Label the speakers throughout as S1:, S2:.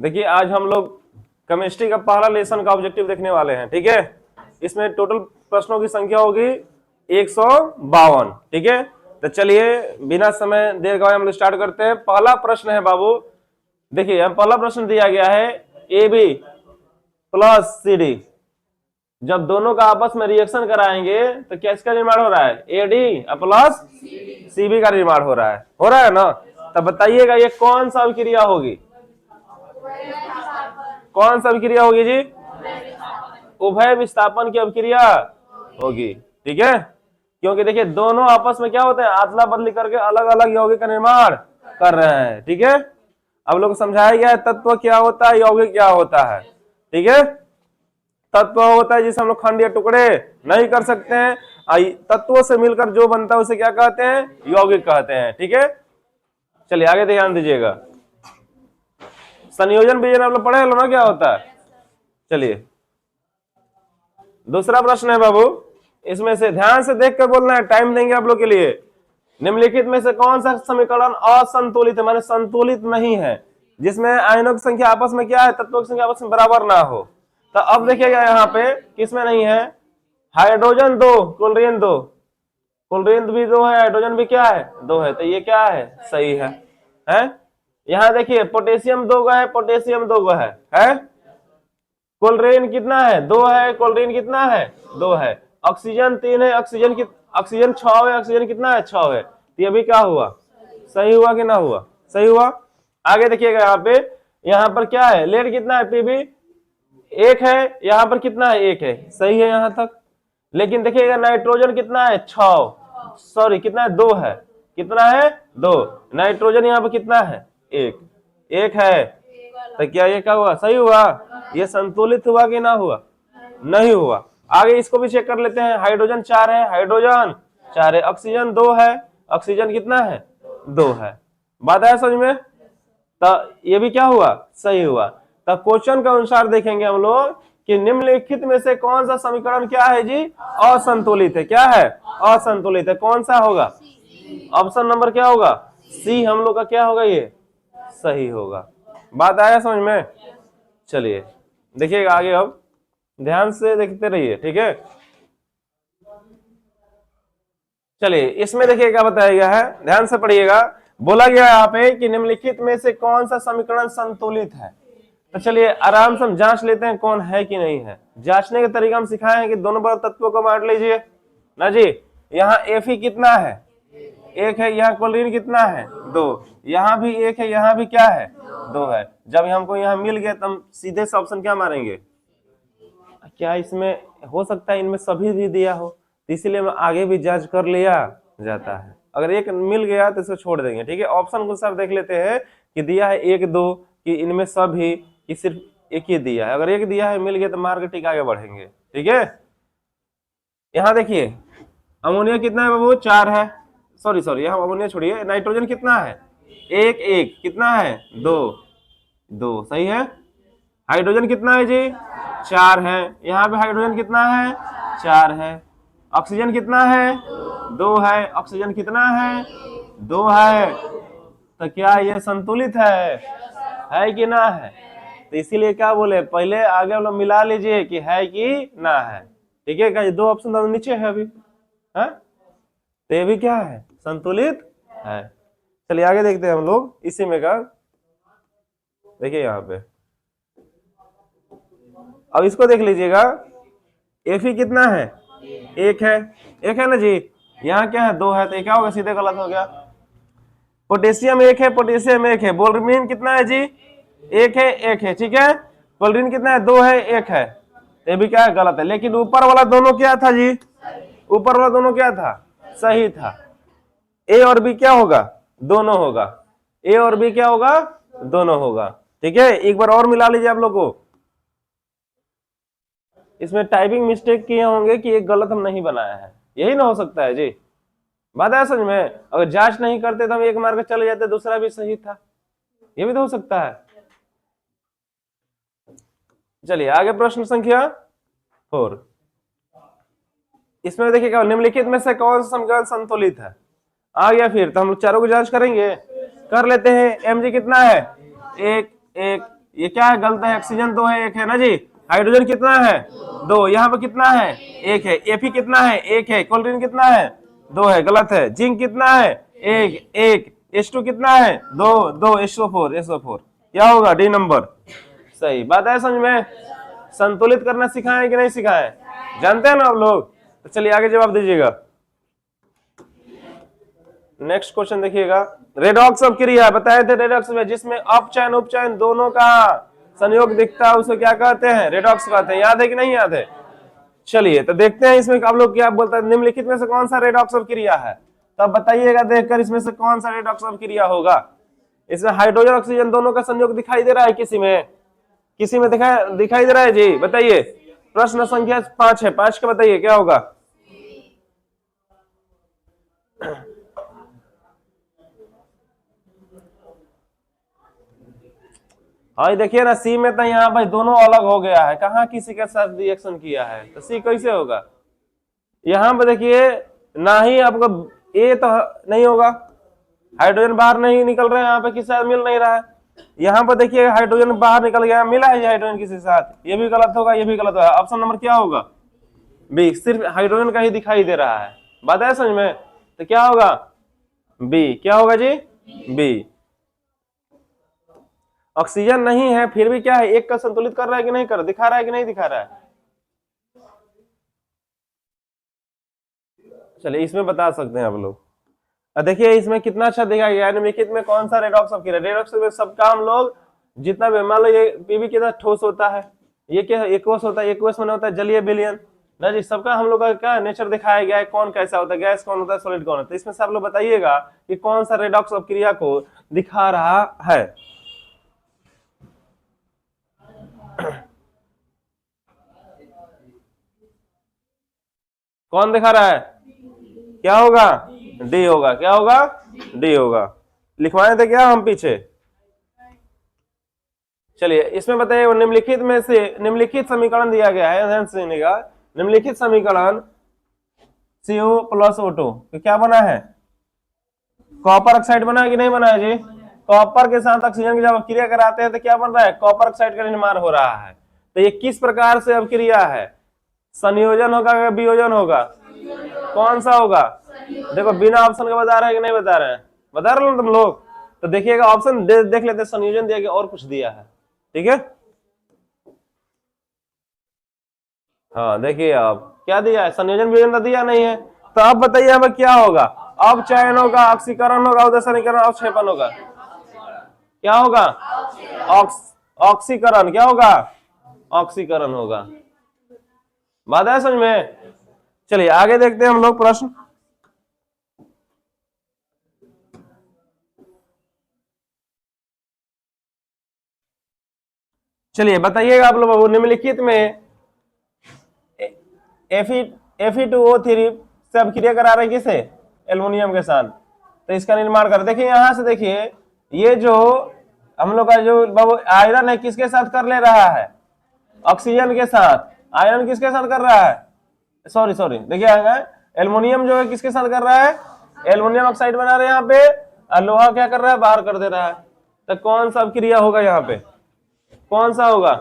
S1: देखिए आज हम लोग केमिस्ट्री का पहला लेसन का ऑब्जेक्टिव देखने वाले हैं, ठीक है। इसमें टोटल प्रश्नों की संख्या होगी 152, ठीक है। तो चलिए बिना समय देर गवाए हम लोग स्टार्ट करते हैं। पहला प्रश्न है बाबू, देखिए हम पहला प्रश्न दिया गया है A B plus C D, जब दोनों का आपस में रिएक्शन कराएंगे तो क्या इसका निर्माण हो रहा है, A D plus C B का निर्माण हो रहा है ना। तब बताइएगा ये कौन सा अभिक्रिया होगी, कौन सा अभिक्रिया होगी जी, उभय विस्थापन की अभिक्रिया होगी, ठीक है। क्योंकि देखिए दोनों आपस में क्या होते हैं, अदला बदली करके अलग अलग यौगिक का निर्माण कर रहे हैं, ठीक है। अब लोग समझाया गया है तत्व क्या होता है, यौगिक क्या होता है, ठीक है। तत्व होता है जिसे हम लोग खंड या टुकड़े नहीं कर सकते हैं, तत्वों से मिलकर जो बनता है उसे क्या कहते हैं, यौगिक कहते हैं, ठीक है। चलिए आगे ध्यान दीजिएगा। संयोजन वियोजन आप लोग पढ़े लो ना क्या होता है। चलिए दूसरा प्रश्न है बाबू, इसमें से ध्यान से देख कर बोलना है, टाइम देंगे आप लोग के लिए। निम्नलिखित में से कौन सा समीकरण असंतुलित है, माने संतुलित नहीं है, जिसमें आयनों की संख्या आपस में क्या है, तत्वों की संख्या आपस में बराबर ना हो। तो अब देखिएगा यहाँ पे किसमें नहीं है, हाइड्रोजन 2 क्लोरीन 2, क्लोरीन भी 2 है, हाइड्रोजन भी क्या है 2 है, तो ये क्या है, सही है। यहाँ देखिए पोटेशियम 2 है, पोटेशियम 2 है, क्लोरीन कितना है 2 है, क्लोरीन कितना है 2 है, ऑक्सीजन 3 है, ऑक्सीजन 6 है, ऑक्सीजन कितना है 6 है, तो ये भी क्या हुआ, सही हुआ कि ना हुआ, सही हुआ। आगे देखिएगा यहाँ पर क्या है, लेड कितना है, पीबी 1 है, यहाँ पर कितना है 1 है, सही है यहाँ तक। लेकिन देखिएगा नाइट्रोजन कितना है 6, सॉरी कितना है 2 है, कितना है 2, नाइट्रोजन यहाँ पर कितना है 1 है, तो क्या ये क्या हुआ, सही हुआ। ये संतुलित हुआ कि ना हुआ, नहीं हुआ। आगे इसको भी चेक कर लेते हैं, हाइड्रोजन 4 है, हाइड्रोजन 4 है, ऑक्सीजन 2 है, ऑक्सीजन कितना है 2 है, बात है समझ में। तो ये भी क्या हुआ, सही हुआ। तो क्वेश्चन के अनुसार देखेंगे हम लोग कि निम्नलिखित में से कौन सा समीकरण क्या है जी, असंतुलित है, क्या है, असंतुलित है, कौन सा होगा, ऑप्शन नंबर क्या होगा, सी हम लोग का क्या होगा, ये सही होगा। बात आया समझ में। चलिए देखिएगा आगे, अब ध्यान से देखते रहिए, ठीक है। चलिए इसमें देखिए क्या बताया गया है, ध्यान से पढ़िएगा। बोला गया यहाँ पे कि निम्नलिखित में से कौन सा समीकरण संतुलित है। तो चलिए आराम से हम जांच लेते हैं कौन है कि नहीं है। जांचने का तरीका हम सिखाए हैं कि दोनों बड़े तत्वों को बांट लीजिए ना जी। यहाँ Fe कितना है, 1 है, यहाँ क्लोरीन कितना है 2, यहाँ भी 1 है, यहाँ भी क्या है 2 है। जब हमको यहाँ मिल गया तो हम सीधे से ऑप्शन क्या मारेंगे, क्या इसमें हो सकता है इनमें सभी भी दिया हो, तो इसीलिए आगे भी जांच कर लिया जाता है। अगर एक मिल गया तो इसको छोड़ देंगे, ठीक है। ऑप्शन को सर देख लेते हैं कि दिया है 1 2, कि इनमें सभी, कि सिर्फ एक ही दिया है। अगर एक दिया है मिल गया तो मार के ठीक आगे बढ़ेंगे, ठीक है। यहाँ देखिए अमोनिया कितना है बाबू, 4 है, सॉरी यहाँ अमोनिया छोड़िए, नाइट्रोजन कितना है 1 कितना है 2 सही है। हाइड्रोजन कितना है जी 4 है, यहाँ पे हाइड्रोजन कितना है 4 है, ऑक्सीजन कितना है 2 है, ऑक्सीजन कितना है 2 है। तो क्या ये संतुलित है कि ना है। तो इसीलिए क्या बोले, पहले आगे हम लोग मिला लीजिए कि है कि ना है, ठीक है। क्या 2 ऑप्शन तो नीचे है अभी, है तो ये भी क्या है, संतुलित है। चलिए आगे देखते हैं हम लोग इसी में का, देखिए यहाँ पे अब इसको देख लीजिएगा। Fe कितना है 1 है ना जी, यहाँ क्या है 2 है, तो क्या होगा, सीधे गलत हो गया। पोटेशियम 1 है, पोटेशियम 1 है, बोल्मीन कितना है जी 1 है, ठीक है। क्लोरीन कितना है 2 है, 1 है, ये भी क्या है, गलत है। लेकिन ऊपर वाला दोनों क्या था जी, ऊपर वाला दोनों क्या था, सही था। ए और बी क्या होगा, दोनों होगा, ए और बी क्या होगा, दोनों होगा, ठीक है। एक बार और मिला लीजिए आप लोग को। इसमें टाइपिंग मिस्टेक किए होंगे कि एक गलत हम नहीं बनाया है, यही ना हो सकता है जी, बात है समझ में। अगर जांच नहीं करते तो हम एक मार के चले जाते, दूसरा भी सही था, ये भी तो हो सकता है। चलिए आगे प्रश्न संख्या 4। इसमें देखिएगा निम्नलिखित में से कौन सा समीकरण संतुलित है। आ गया फिर, तो हम लोग चारों को जांच करेंगे, कर लेते हैं। Mg कितना है 1 ये क्या है, गलत है। ऑक्सीजन तो है, एक है ना जी। हाइड्रोजन कितना है, 2। यहाँ पे कितना है, 1 है। Fe कितना है, 1 है। क्लोरीन कितना है, 2 है, गलत है। जिंक कितना है, 1। H2 कितना है, 2। SO4 क्या होगा, डी नंबर। सही बात है, समझ में। संतुलित करना सिखाएं कि नहीं सिखाएं, जानते हैं ना आप लोग। तो चलिए आगे जवाब दीजिएगा। नेक्स्ट क्वेश्चन देखिएगा। रेडॉक्स अभिक्रिया बताए थे, रेडॉक्स में जिसमें अपचयन उपचयन दोनों का संयोग दिखता है उसे क्या कहते हैं, रेडॉक्स कहते हैं। याद है कि नहीं याद है। चलिए तो देखते हैं इसमें आप लोग क्या बोलते हैं। निम्नलिखित में से कौन सा रेडॉक्स अभिक्रिया है, तो अब बताइएगा देखकर इसमें से कौन सा रेडॉक्स अभिक्रिया होगा। इसमें हाइड्रोजन ऑक्सीजन दोनों का संयोग दिखाई दे रहा है, किसी में दिखाई दे रहा है जी, बताइए। प्रश्न संख्या 5 है, 5 का बताइए क्या होगा। हाँ देखिए ना, सी में तो यहाँ भाई दोनों अलग हो गया है, कहाँ किसी के साथ रिएक्शन किया है, तो सी कैसे होगा। यहाँ पे देखिए ना ही आपका ए तो नहीं होगा, हाइड्रोजन बाहर नहीं निकल रहे हैं, यहाँ पे किसी साथ मिल नहीं रहा है। यहाँ पर देखिए हाइड्रोजन बाहर निकल गया, मिला है हाइड्रोजन किसी साथ, ये भी गलत होगा, ये भी गलत होगा। ऑप्शन नंबर क्या होगा, बी। सिर्फ हाइड्रोजन का ही दिखाई दे रहा है, बात है समझ में। तो क्या होगा, बी। क्या होगा जी, बी। ऑक्सीजन नहीं है फिर भी क्या है, एक का संतुलित कर रहा है कि नहीं कर, दिखा रहा है कि नहीं दिखा रहा है। चलिए इसमें बता सकते हैं आप लोग। देखिए इसमें कितना अच्छा दिखाया गया है, निम्नलिखित में कौन सा रेडॉक्स अभिक्रिया। रेडॉक्स में सबका हम लोग जितना भी, मान लो ये पीवी कितना ठोस होता है, ये क्या एक्वस होता है, एक्वस में होता है जलीय विलयन ना जी। सबका हम लोग का क्या नेचर दिखाया गया है, कौन कैसा होता है, गैस कौन होता है, सॉलिड कौन होता है। तो इसमें से आप लोग बताइएगा कि कौन सा रेडॉक्स अभिक्रिया को दिखा रहा है। कौन दिखा रहा है, क्या होगा, डी होगा। क्या होगा, डी होगा। लिखवाए थे क्या हम पीछे। चलिए इसमें बताइए, निम्नलिखित में से निम्नलिखित समीकरण दिया गया है, ध्यान से सुनिएगा। निम्नलिखित समीकरण CO प्लस O2 तो क्या बना है, कॉपर ऑक्साइड बना है कि नहीं बना है जी। कॉपर के साथ ऑक्सीजन की जब अभिक्रिया कराते हैं तो क्या बन रहा है, कॉपर ऑक्साइड का निर्माण हो रहा है। तो ये किस प्रकार से अभिक्रिया है, संयोजन होगा या वियोजन होगा, कौन सा होगा। देखो बिना ऑप्शन के बता रहे हैं कि नहीं बता रहे हैं, बता रहे हो तुम लोग। तो देखिएगा ऑप्शन देख लेते हैं, संयोजन दिया गया और कुछ दिया है, ठीक है। हाँ देखिए आप क्या दिया है, संयोजन वियोजन तो दिया नहीं है। तो अब बताइए हमें क्या होगा, अब चयन होगा, ऑक्सीकरण होगा, उदसनीकरण, अवक्षेपण होगा। क्या होगा, ऑक्सीकरण। क्या होगा, ऑक्सीकरण होगा। बात है समझ में। चलिए आगे देखते हैं हम लोग प्रश्न। चलिए बताइएगा आप लोग, निम्नलिखित में Fe2O3 से अभिक्रिया करा रहे हैं किसे, एल्युमिनियम के साथ। तो इसका निर्माण कर, देखिए यहां से देखिए, ये जो हम लोग का जो आयरन है किसके साथ कर ले रहा है, ऑक्सीजन के साथ। आयरन किसके साथ कर रहा है, सॉरी देखिए एल्युमिनियम जो है किसके साथ कर रहा है, एल्युमिनियम ऑक्साइड बना रहे हैं यहाँ पे, और लोहा क्या कर रहा है, बाहर कर दे रहा है। तो कौन सा अभिक्रिया होगा यहाँ पे, कौन सा होगा,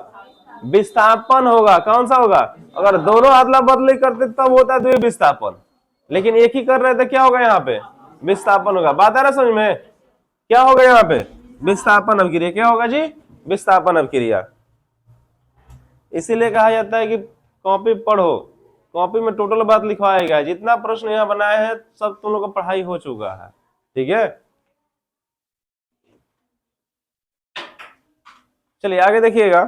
S1: विस्थापन होगा। कौन सा होगा, अगर दोनों अदला बदली करते तब होता है विस्थापन, लेकिन एक ही कर रहे थे, क्या होगा यहाँ पे, विस्थापन होगा। बात आ रहा समझ में, क्या होगा यहाँ पे, विस्थापन अभिक्रिया। क्या होगा जी, विस्थापन अभिक्रिया। इसीलिए कहा जाता है कि कॉपी पढ़ो, कॉपी में टोटल बात लिखवाया गया है, जितना प्रश्न यहाँ बनाए हैं सब तुम लोग का पढ़ाई हो चुका है, ठीक है। चलिए आगे देखिएगा,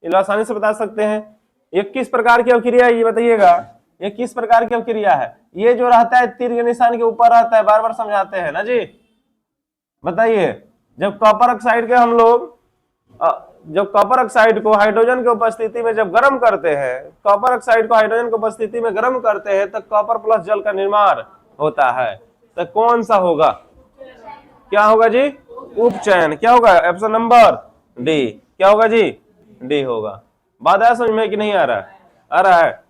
S1: आसानी से बता सकते हैं। ये किस प्रकार की अभिक्रिया है, ये बताइएगा, ये किस प्रकार की अभिक्रिया है। ये जो रहता है तीर के निशान के ऊपर रहता है, बार बार समझाते हैं ना जी। बताइए, जब कॉपर ऑक्साइड के हम लोग जब कॉपर ऑक्साइड को हाइड्रोजन की उपस्थिति में जब गर्म करते हैं, कॉपर ऑक्साइड को हाइड्रोजन की उपस्थिति में गर्म करते हैं, तो कॉपर प्लस जल का निर्माण होता है। तो कौन सा होगा, क्या होगा जी, उपचयन। क्या होगा, ऑप्शन नंबर डी। क्या होगा जी, डी होगा। बात आया समझ में कि नहीं आ रहा है, आ रहा है।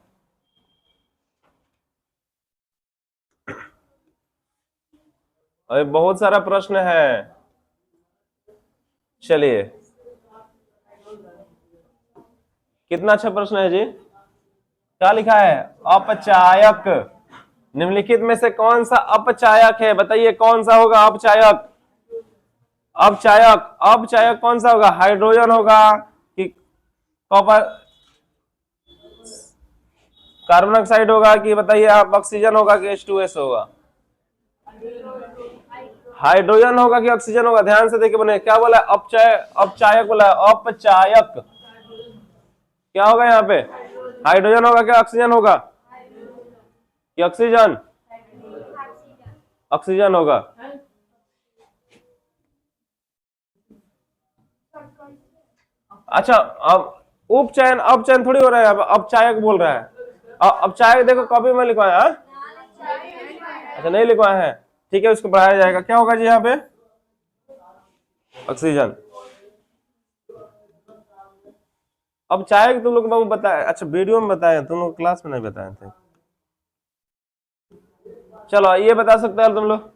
S1: अरे बहुत सारा प्रश्न है। चलिए कितना अच्छा प्रश्न है जी। क्या लिखा है? अपचायक। निम्नलिखित में से कौन सा अपचायक है? बताइए कौन सा होगा अपचायक? अपचायक, अपचायक कौन सा होगा? हाइड्रोजन होगा कि कॉपर, कार्बन डाइऑक्साइड होगा कि बताइए आप ऑक्सीजन होगा कि H2S होगा? हाइड्रोजन होगा कि ऑक्सीजन होगा? ध्यान से देखिए बने, क्या बोला? अपचायक बोला, अपचायक। क्या होगा यहाँ पे? हाइड्रोजन होगा क्या ऑक्सीजन होगा? कि ऑक्सीजन? ऑक्सीजन होगा। अच्छा, अब उपचयन अपचयन थोड़ी हो रहा है, अब अपचायक बोल रहा है। अपचायक देखो कॉपी में लिखवाया है? अच्छा नहीं लिखवाया है, ठीक है, उसको बढ़ाया जाएगा। क्या होगा जी यहाँ पे? ऑक्सीजन। अपचायक तुम लोग बाबू बताए, अच्छा वीडियो में बताए, तुम लोग क्लास में नहीं बताए थे। चलो ये बता सकते हो तुम लोग,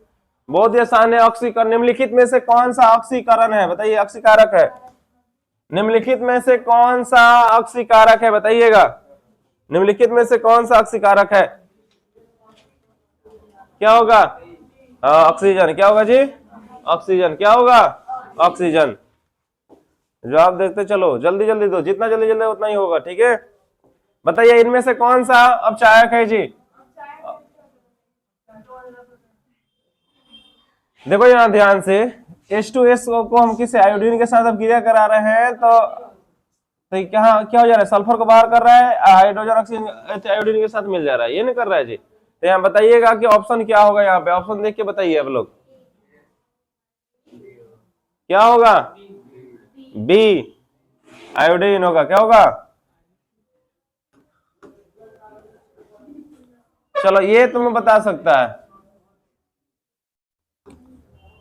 S1: बहुत ही आसान है। ऑक्सीकरण, निम्नलिखित में से कौन सा ऑक्सीकरण है? बताइए, ऑक्सीकारक है। निम्नलिखित में से कौन सा ऑक्सीकारक है? बताइएगा, निम्नलिखित में से कौन सा ऑक्सीकारक है? क्या होगा? ऑक्सीजन। क्या होगा जी? ऑक्सीजन। क्या होगा? ऑक्सीजन। जवाब देखते चलो, जल्दी जल्दी दो, जितना जल्दी जल्दी उतना ही होगा, ठीक है। बताइए इनमें से कौन सा अपचायक है जी? देखो यहाँ ध्यान से, H2S को हम किसी आयोडीन के साथ अब क्रिया करा रहे हैं, तो क्या क्या हो जा रहा है? सल्फर को बाहर कर रहा है, हाइड्रोजन ऑक्सीजन आयोडीन के साथ मिल जा रहा है, ये नहीं कर रहा है जी। तो यहाँ बताइएगा कि ऑप्शन क्या होगा? यहाँ पे ऑप्शन देख के बताइए आप लोग, क्या होगा? बी, आयोडीन होगा। क्या होगा? चलो ये तुम बता सकता है।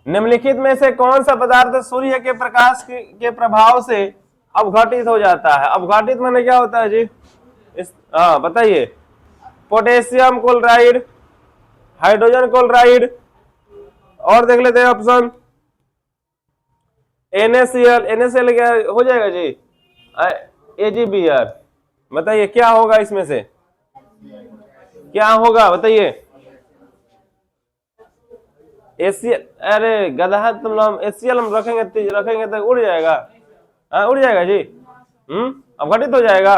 S1: निम्नलिखित में से कौन सा पदार्थ सूर्य के प्रकाश के प्रभाव से अपघटित हो जाता है? अपघटित माने क्या होता है जी? हाँ बताइए। पोटेशियम क्लोराइड, हाइड्रोजन क्लोराइड, और देख लेते हैं ऑप्शन। NaCl, NaCl क्या हो जाएगा जी? AgBr। बताइए क्या होगा इसमें से? क्या होगा बताइए? एसीएल? अरे गधा तुम लोग, एसीएल हम रखेंगे तो उड़ जाएगा। उड़ जाएगा जी। अपघटित हो जाएगा।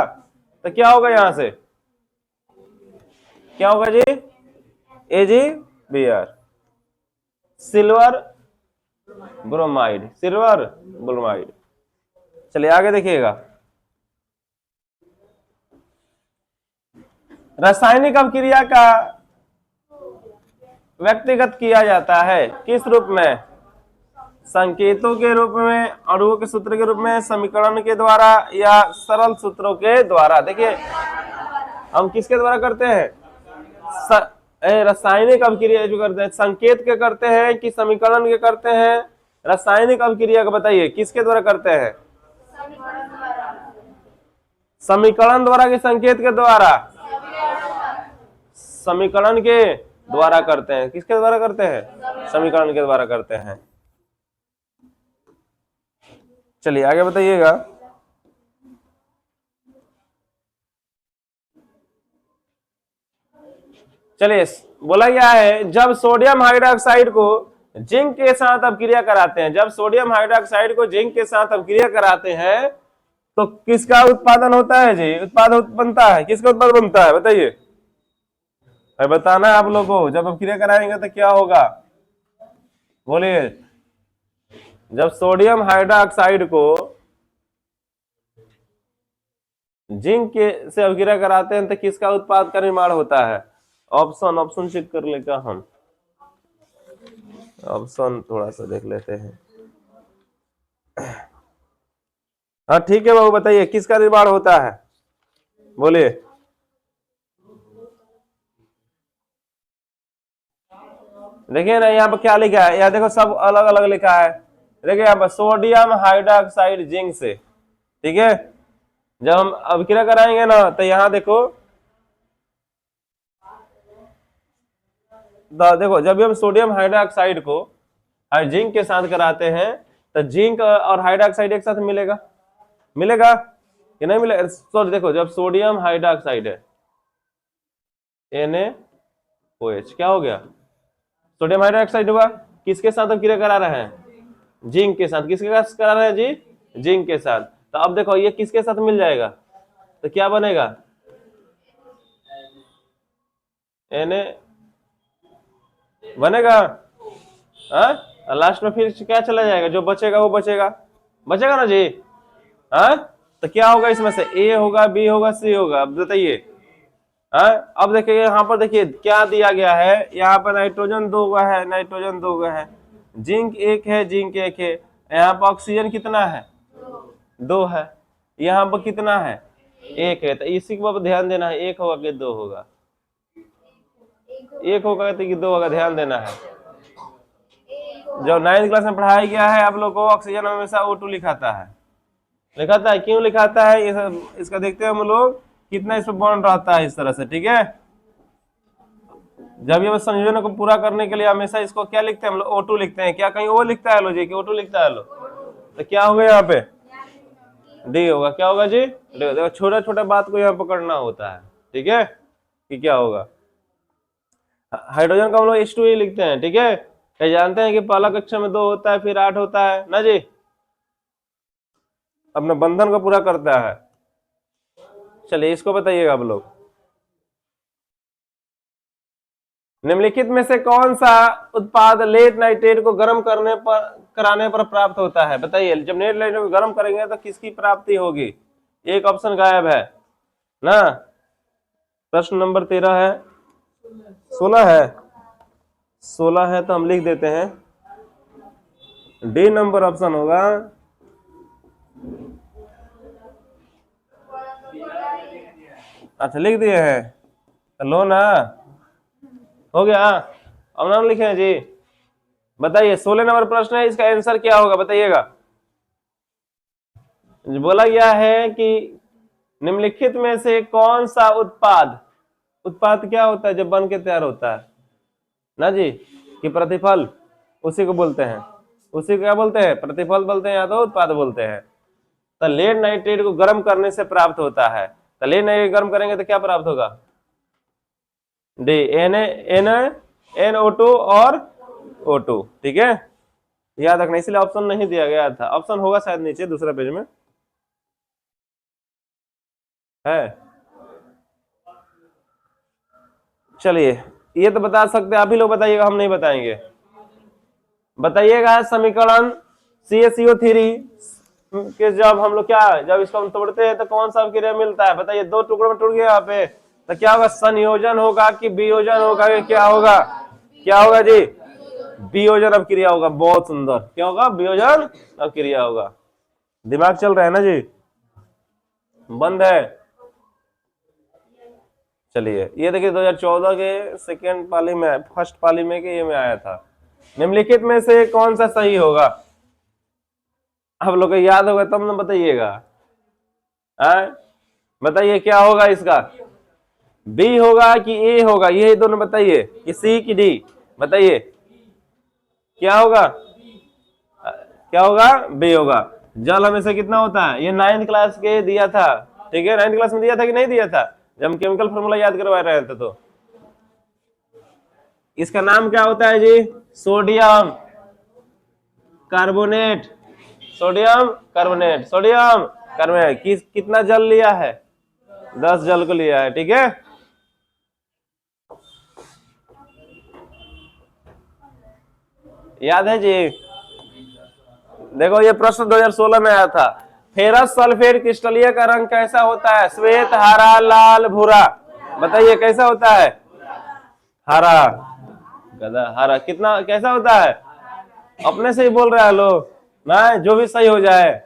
S1: तो क्या होगा यहाँ से? क्या होगा जी? AgBr, silver bromide, silver bromide. चलिए आगे देखिएगा। रासायनिक अपक्रिया का व्यक्तिगत किया जाता है किस रूप में? संकेतों के रूप में, अणुओं के सूत्र के रूप में, समीकरण के द्वारा, या सरल सूत्रों के द्वारा? देखिए हम किसके द्वारा करते हैं? रासायनिक अपक्रिया जो करते हैं, संकेत के करते हैं कि समीकरण के करते हैं? रासायनिक अपक्रिया का बताइए किसके द्वारा करते हैं? समीकरण द्वारा कि संकेत के द्वारा? समीकरण के द्वारा करते हैं। किसके द्वारा करते हैं? समीकरण के द्वारा करते हैं। चलिए आगे बताइएगा। चलिए बोला गया है, जब सोडियम हाइड्रोक्साइड को जिंक के साथ अपक्रिया कराते हैं, जब सोडियम हाइड्रोक्साइड को जिंक के साथ अपक्रिया कराते हैं तो किसका उत्पादन होता है जी? उत्पाद बनता है। किसका उत्पाद बनता है बताइए? बताना है आप लोगों को, जब अपक्रिया कराएंगे तो क्या होगा? बोलिए। जब सोडियम हाइड्रोक्साइड को जिंक के से अपक्रिया कराते हैं तो किसका उत्पाद का निर्माण होता है? ऑप्शन चेक कर लेगा हम, ऑप्शन थोड़ा सा देख लेते हैं। हाँ ठीक है बाबू, बताइए किसका निर्माण होता है? बोलिए। देखिए ना यहाँ पर क्या लिखा है, यहाँ देखो सब अलग अलग लिखा है। देखिए यहाँ पर सोडियम हाइड्रोक्साइड जिंक से, ठीक है। जब हम अपक्रिया कराएंगे ना तो यहाँ देखो, देखो जब भी हम सोडियम हाइड्रोक्साइड को जिंक के साथ कराते हैं तो जिंक और हाइड्रोक्साइड एक साथ मिलेगा, मिलेगा। ये नहीं मिलेगा। सॉरी देखो, जब सोडियम हाइड्रोक्साइड है NaOH, क्या हो गया? सोडियम हाइड्रोक्साइड हुआ। किसके साथ हम क्रिया करा रहे हैं? जिंक के साथ। किसके साथ करा रहे हैं जी? जिंक के साथ। तो अब देखो ये किसके साथ मिल जाएगा, तो क्या बनेगा? Na बनेगा। हाँ, लास्ट में फिर क्या चला जाएगा? जो बचेगा वो बचेगा, बचेगा ना जी। हाँ, तो क्या होगा इसमें से? A होगा, B होगा, C होगा। अब बताइए। हाँ, अब देखिए यहाँ पर, देखिए क्या दिया गया है। यहाँ पर नाइट्रोजन 2 का है, नाइट्रोजन 2 का है, जिंक 1 है, जिंक 1 है। यहाँ पर ऑक्सीजन कितना है? 2 है। यहाँ पर कितना है? 1 है। तो इसी के ऊपर ध्यान देना है, 1 होगा कि 2 होगा? 1 होगा कि 2 होगा, ध्यान देना है। जब 9th क्लास में पढ़ाया गया है आप लोग को, ऑक्सीजन हमेशा O2 लिखाता है। लिखाता है, क्यों लिखाता है? इसका देखते हैं हम लोग कितना इस पर बॉन्ड रहता है, इस तरह से। ठीक है, जब ये संयोजन को पूरा करने के लिए हमेशा इसको क्या लिखते हैं हम लोग? O2 लिखते हैं। क्या कहीं O लिखता है लो जी, कि O2 लिखता है लो? तो क्या होगा यहाँ पे? D होगा। क्या होगा जी? देखो छोटा छोटा बात को यहाँ पकड़ना होता है। ठीक है, कि क्या होगा? हाइड्रोजन का हम लोग H2 लिखते हैं। ठीक है, क्या जानते हैं कि पहला कक्षा में 2 होता है, फिर 8 होता है ना जी? अपने बंधन को पूरा करता है। चलिए इसको बताइएगा आप लोग। निम्नलिखित में से कौन सा उत्पाद लेड नाइट्रेट को गर्म कराने पर प्राप्त होता है? बताइए, जब लेड नाइट्रेट को गर्म करेंगे तो किसकी प्राप्ति होगी? एक ऑप्शन गायब है ना। प्रश्न नंबर 13 है, 16 है, 16 है तो हम लिख देते हैं D नंबर ऑप्शन होगा। अच्छा लिख दिए हैं, तो लो ना, हो गया। अब नाम लिखे जी। बताइए 16 नंबर प्रश्न है, इसका आंसर क्या होगा? बताइएगा। बोला गया है कि निम्नलिखित में से कौन सा उत्पाद, उत्पाद क्या होता है जब बन के तैयार होता है ना जी, कि प्रतिफल, उसी को बोलते हैं। उसी को क्या बोलते हैं? प्रतिफल बोलते हैं, या तो उत्पाद बोलते हैं। तो लेड नाइट्रेट को गर्म करने से प्राप्त होता है। तो लेड नाइट्रेट गर्म करेंगे तो क्या प्राप्त होगा? डी, NaNO2 और O2। ठीक है, याद रखना, इसलिए ऑप्शन नहीं दिया गया था। ऑप्शन होगा शायद नीचे दूसरा पेज में है। चलिए, ये तो बता सकते हैं आप ही लोग, बताइएगा, हम नहीं बताएंगे। बताइएगा समीकरण CaCO3 के जब हम लोग क्या, जब इसको हम तोड़ते हैं तो कौन सा अवक्रिया मिलता है? बताइए, 2 टुकड़ों में टूट गया यहाँ पे, तो क्या होगा? संयोजन होगा कि वियोजन होगा कि क्या होगा? क्या होगा जी? वियोजन अवक्रिया होगा। बहुत सुंदर, क्या होगा? वियोजन अवक्रिया होगा। दिमाग चल रहा है ना जी? बंद है। चलिए ये देखिए 2014 के सेकेंड पाली में, फर्स्ट पाली में के ये में आया था। निम्नलिखित में से कौन सा सही होगा? आप लोग को याद होगा तब ना बताइएगा। बताइए क्या होगा इसका? बी होगा कि ए होगा? ये दोनों बताइए, कि सी कि डी? बताइए क्या होगा? क्या होगा? बी होगा। जल हमेशा कितना होता है? ये 9th क्लास के दिया था। ठीक है, 9th क्लास में दिया था कि नहीं दिया था, जब हम केमिकल फॉर्मूला याद करवा रहे थे। तो इसका नाम क्या होता है जी? Sodium carbonate. Sodium carbonate, sodium carbonate. कितना जल लिया है? 10 जल को लिया है। ठीक है, याद है जी? देखो ये प्रश्न 2016 में आया था। फेरस सल्फेट क्रिस्टलीय का रंग कैसा होता है? श्वेत, हरा, लाल, भूरा। बताइए कैसा होता है? हरा। गधा, हरा। कितना कैसा होता है? अपने से ही बोल रहा है लोग ना, जो भी सही हो जाए।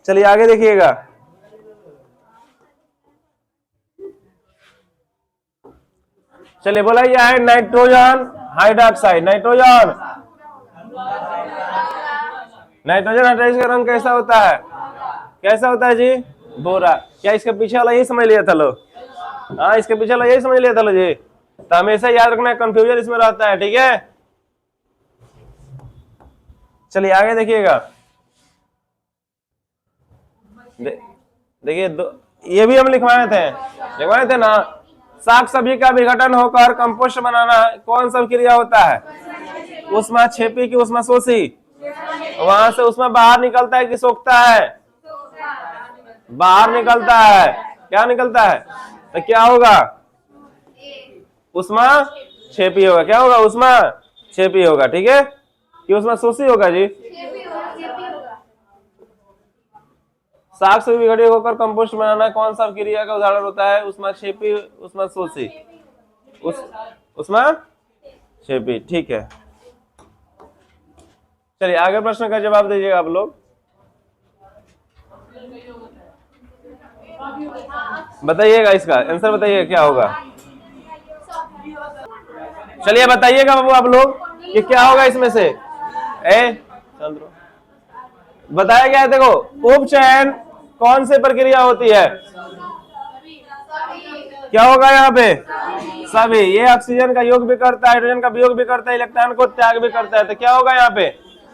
S1: चलिए आगे देखिएगा। चलिए बोला गया है नाइट्रोजन हाइड्रोक्साइड। नाइट्रोजन हाइड्रोक्साइड का रंग कैसा होता है? कैसा होता है जी? भूरा। क्या इसके पीछे वाला यही समझ लिया था लो? हाँ, इसके पीछे वाला यही समझ लिया था लो जी। तो हमेशा याद रखना, कंफ्यूजन इसमें रहता है। ठीक है, चलिए आगे देखिएगा। देखिए ये भी हम लिखवाए थे ना। शाक सब्जी का विघटन होकर कंपोस्ट बनाना कौन सा क्रिया होता है? ऊष्माक्षेपी की ऊष्माशोषी। वहां से उसमें बाहर निकलता है कि सोखता है? बाहर निकलता है। क्या निकलता है? तो क्या होगा? ऊष्माक्षेपी होगा। क्या होगा? ऊष्माक्षेपी होगा। ठीक है कि ऊष्माशोषी होगा जी? शाक से विघटित होकर कंपोस्ट बनाना कौन सा क्रिया का उदाहरण होता है? ऊष्माक्षेपी, ऊष्माशोषी, ऊष्माक्षेपी। ठीक है, चलिए आगे प्रश्न का जवाब दीजिएगा आप लोग। बताइएगा इसका आंसर, बताइए क्या होगा। चलिए बताइएगा बाबू आप लोग कि क्या होगा इसमें से। बताया गया है, देखो उपचयन कौन सी प्रक्रिया होती है? क्या होगा यहाँ पे? सभी। ये ऑक्सीजन का योग भी करता है, हाइड्रोजन का वियोग भी करता है, इलेक्ट्रॉन को त्याग भी करता है। तो क्या होगा यहाँ पे?